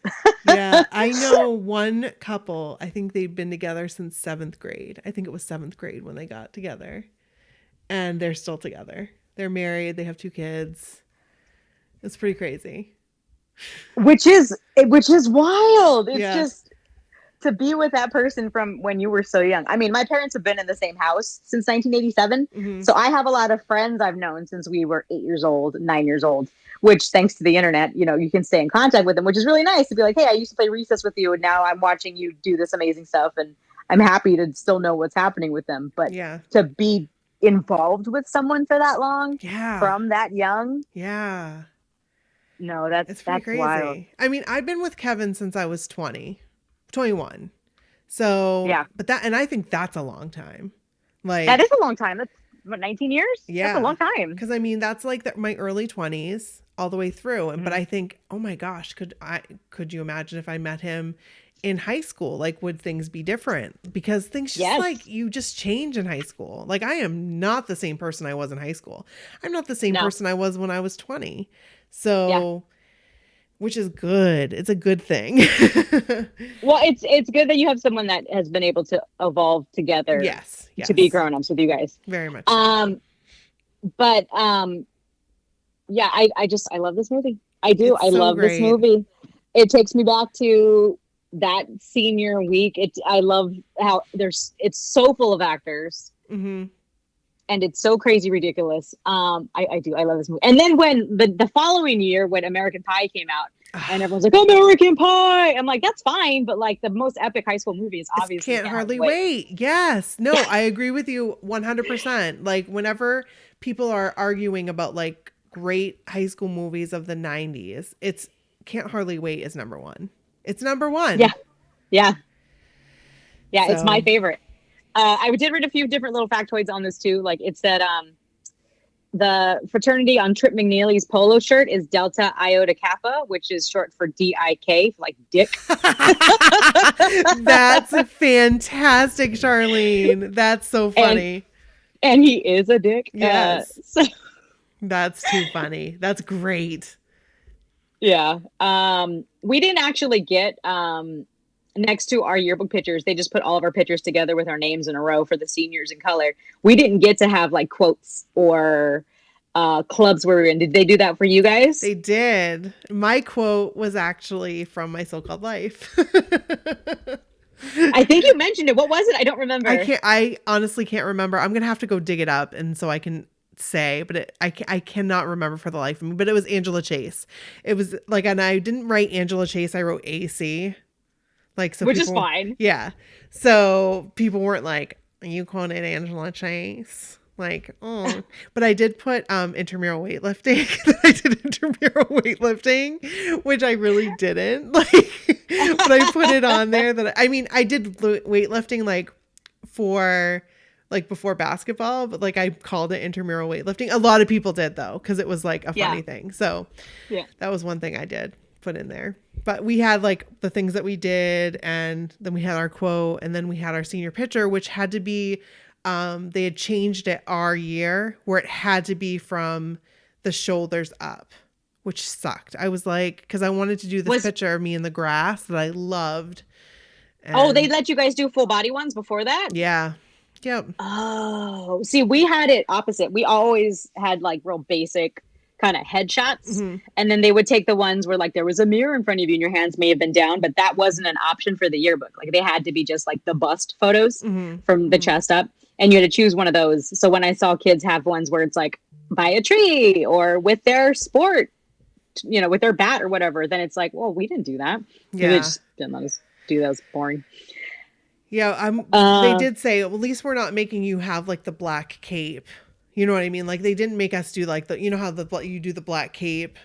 Yeah, I know one couple, I think they've been together since 7th grade. I think it was 7th grade when they got together. And they're still together. They're married, they have 2 kids. It's pretty crazy. Which is wild. It's Yeah. just to be with that person from when you were so young. I mean, my parents have been in the same house since 1987. Mm-hmm. So I have a lot of friends I've known since we were 8 years old, 9 years old, which thanks to the internet, you know, you can stay in contact with them, which is really nice to be like, hey, I used to play recess with you and now I'm watching you do this amazing stuff. And I'm happy to still know what's happening with them. But Yeah. to be involved with someone for that long, Yeah. from that young. Yeah. No, that's crazy. wild. I mean, I've been with Kevin since I was 21. So, yeah. But I think that's a long time. Like, that is a long time. That's what, 19 years? Yeah. That's a long time. Because I mean, that's like my early 20s all the way through. And But I think, oh my gosh, could you imagine if I met him in high school? Like, would things be different? Because things just like, you just change in high school. Like, I am not the same person I was in high school. I'm not the same person I was when I was 20. So, which is good. It's a good thing. Well, it's good that you have someone that has been able to evolve together. Yes. To be grown-ups with you guys. Very much. But yeah, I love this movie. I do. I love this movie. It takes me back to that senior week. I love how it's so full of actors. Mm-hmm. And it's so crazy ridiculous. I do. I love this movie. And then when the following year, when American Pie came out, and everyone's like, American Pie, I'm like, that's fine, but like the most epic high school movie is obviously Can't Hardly Wait. Yes. No, I agree with you 100%. Like, whenever people are arguing about like great high school movies of the 90s, it's Can't Hardly Wait is number 1. It's number 1. Yeah. It's my favorite. I did read a few different little factoids on this too. Like, it said the fraternity on Trip McNeely's polo shirt is Delta Iota Kappa, which is short for DIK, like dick. That's fantastic, Charlene. That's so funny. And he is a dick. Yes. That's too funny. That's great. Yeah. We didn't actually get next to our yearbook pictures, they just put all of our pictures together with our names in a row for the seniors in color. We didn't get to have like quotes or clubs where we were in. Did they do that for you guys? They did. My quote was actually from My So-Called Life. I think you mentioned it. What was it? I don't remember. I honestly can't remember. I'm gonna have to go dig it up, and so I can say, but I cannot remember for the life of me. But it was Angela Chase. It was like, and I didn't write Angela Chase. I wrote AC. Like, so which is fine. Yeah. So people weren't like, you quoted Angela Chase. Like, oh. But I did put intramural weightlifting. I did intramural weightlifting, which I really didn't. Like, but I put it on there I did weightlifting like for like before basketball, but like I called it intramural weightlifting. A lot of people did though, because it was like a funny thing. So that was one thing I did put in there. But we had like the things that we did, and then we had our quote, and then we had our senior picture, which had to be, they had changed it our year where it had to be from the shoulders up, which sucked. I was like, because I wanted to do this picture of me in the grass that I loved. And they let you guys do full body ones before that? Yeah. Yep. Oh, see, we had it opposite. We always had like real basic kind of headshots, and then they would take the ones where like there was a mirror in front of you and your hands may have been down, but that wasn't an option for the yearbook. Like, they had to be just like the bust photos from the chest up, and you had to choose one of those. So when I saw kids have ones where it's like by a tree or with their sport, you know, with their bat or whatever, then it's like, well, we didn't do that. Yeah, they just didn't let us do those. Boring. Yeah, they did say, well, at least we're not making you have like the black cape. You know what I mean? Like, they didn't make us do like you know how you do the black cape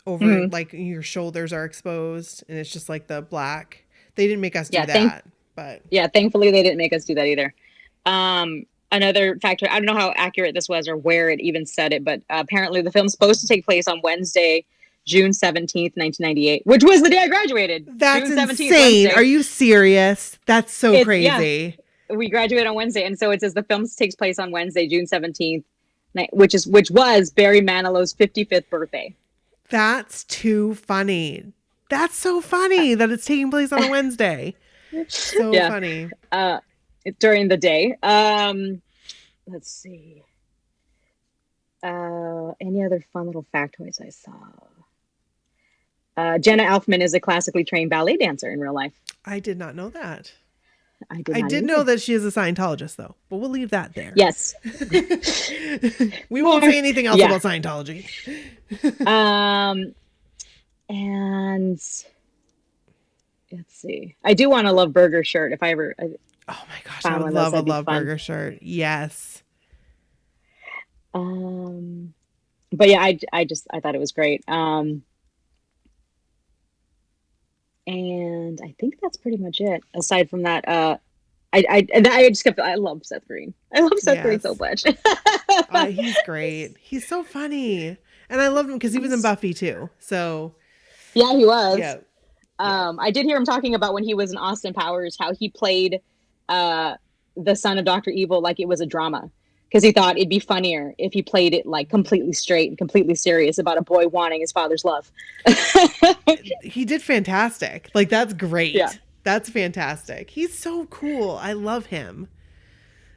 over like your shoulders are exposed and it's just like the black. They didn't make us do that. But yeah, thankfully they didn't make us do that either. Another factor, I don't know how accurate this was or where it even said it, but apparently the film's supposed to take place on Wednesday, June 17th, 1998, which was the day I graduated. That's June 17th, insane. Wednesday. Are you serious? That's so crazy. Yeah. We graduate on Wednesday, and so it says the film takes place on Wednesday, June 17th, which was Barry Manilow's 55th birthday. That's too funny. That's so funny that it's taking place on a Wednesday. So funny. During the day. Let's see. Any other fun little factoids I saw? Jenna Elfman is a classically trained ballet dancer in real life. I did not know that. I did know that she is a Scientologist, though, but we'll leave that there. Yes. We won't say anything else about Scientology. And let's see. I do want a Love Burger shirt if I ever. Oh my gosh, I would love a Love Burger shirt. Yes. But yeah, I thought it was great. And I think that's pretty much it. Aside from that, I love Seth Green. I love Seth Green so much. He's great. He's so funny, and I loved him because he was in Buffy too. So yeah, he was. Yeah. I did hear him talking about when he was in Austin Powers how he played the son of Dr. Evil like it was a drama. Because he thought it'd be funnier if he played it like completely straight and completely serious about a boy wanting his father's love. He did fantastic. Like, that's great. Yeah. That's fantastic. He's so cool. I love him.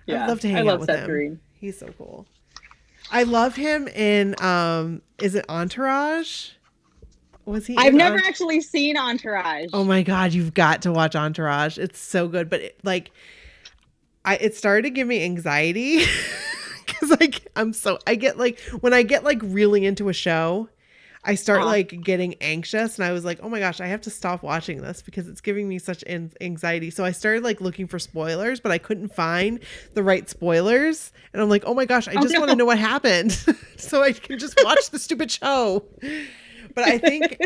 Yeah. I'd love to hang out with him. Green. He's so cool. I love him in, is it Entourage? Was he? I've never actually seen Entourage. Oh my God, you've got to watch Entourage. It's so good. But it started to give me anxiety because I get when I get really into a show, I start getting anxious, and I was like, oh my gosh, I have to stop watching this because it's giving me such anxiety. So I started looking for spoilers, but I couldn't find the right spoilers. And I'm like, oh my gosh, I just want to know what happened so I can just watch the stupid show. But I think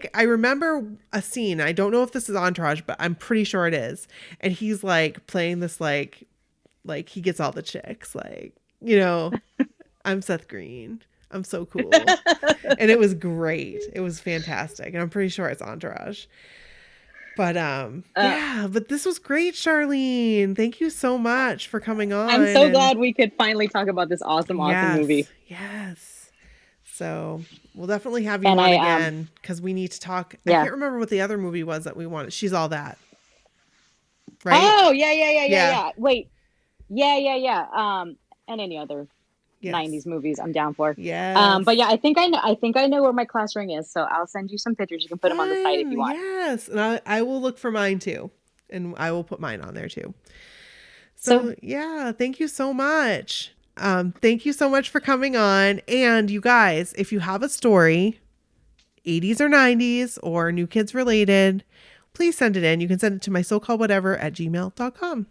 I remember a scene. I don't know if this is Entourage, but I'm pretty sure it is. And he's playing this like he gets all the chicks, I'm Seth Green. I'm so cool. And it was great. It was fantastic. And I'm pretty sure it's Entourage. But but this was great, Charlene. Thank you so much for coming on. I'm so glad we could finally talk about this awesome movie. Yes. So we'll definitely have you on again because we need to talk. Yeah. I can't remember what the other movie was that we wanted. She's All That. Right? Oh, yeah. Wait. Yeah. And any other 90s movies I'm down for. Yeah. But yeah, I think I know where my class ring is, so I'll send you some pictures. You can put them on the site if you want. Yes. And I will look for mine too. And I will put mine on there too. So yeah, thank you so much. Thank you so much for coming on. And you guys, if you have a story, 80s or 90s or New Kids related, please send it in. You can send it to mysocalledwhatever@gmail.com.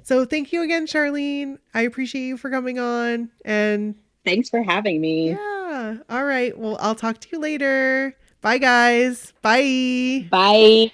So thank you again, Charlene. I appreciate you for coming on. And thanks for having me. Yeah. All right. Well, I'll talk to you later. Bye, guys. Bye. Bye.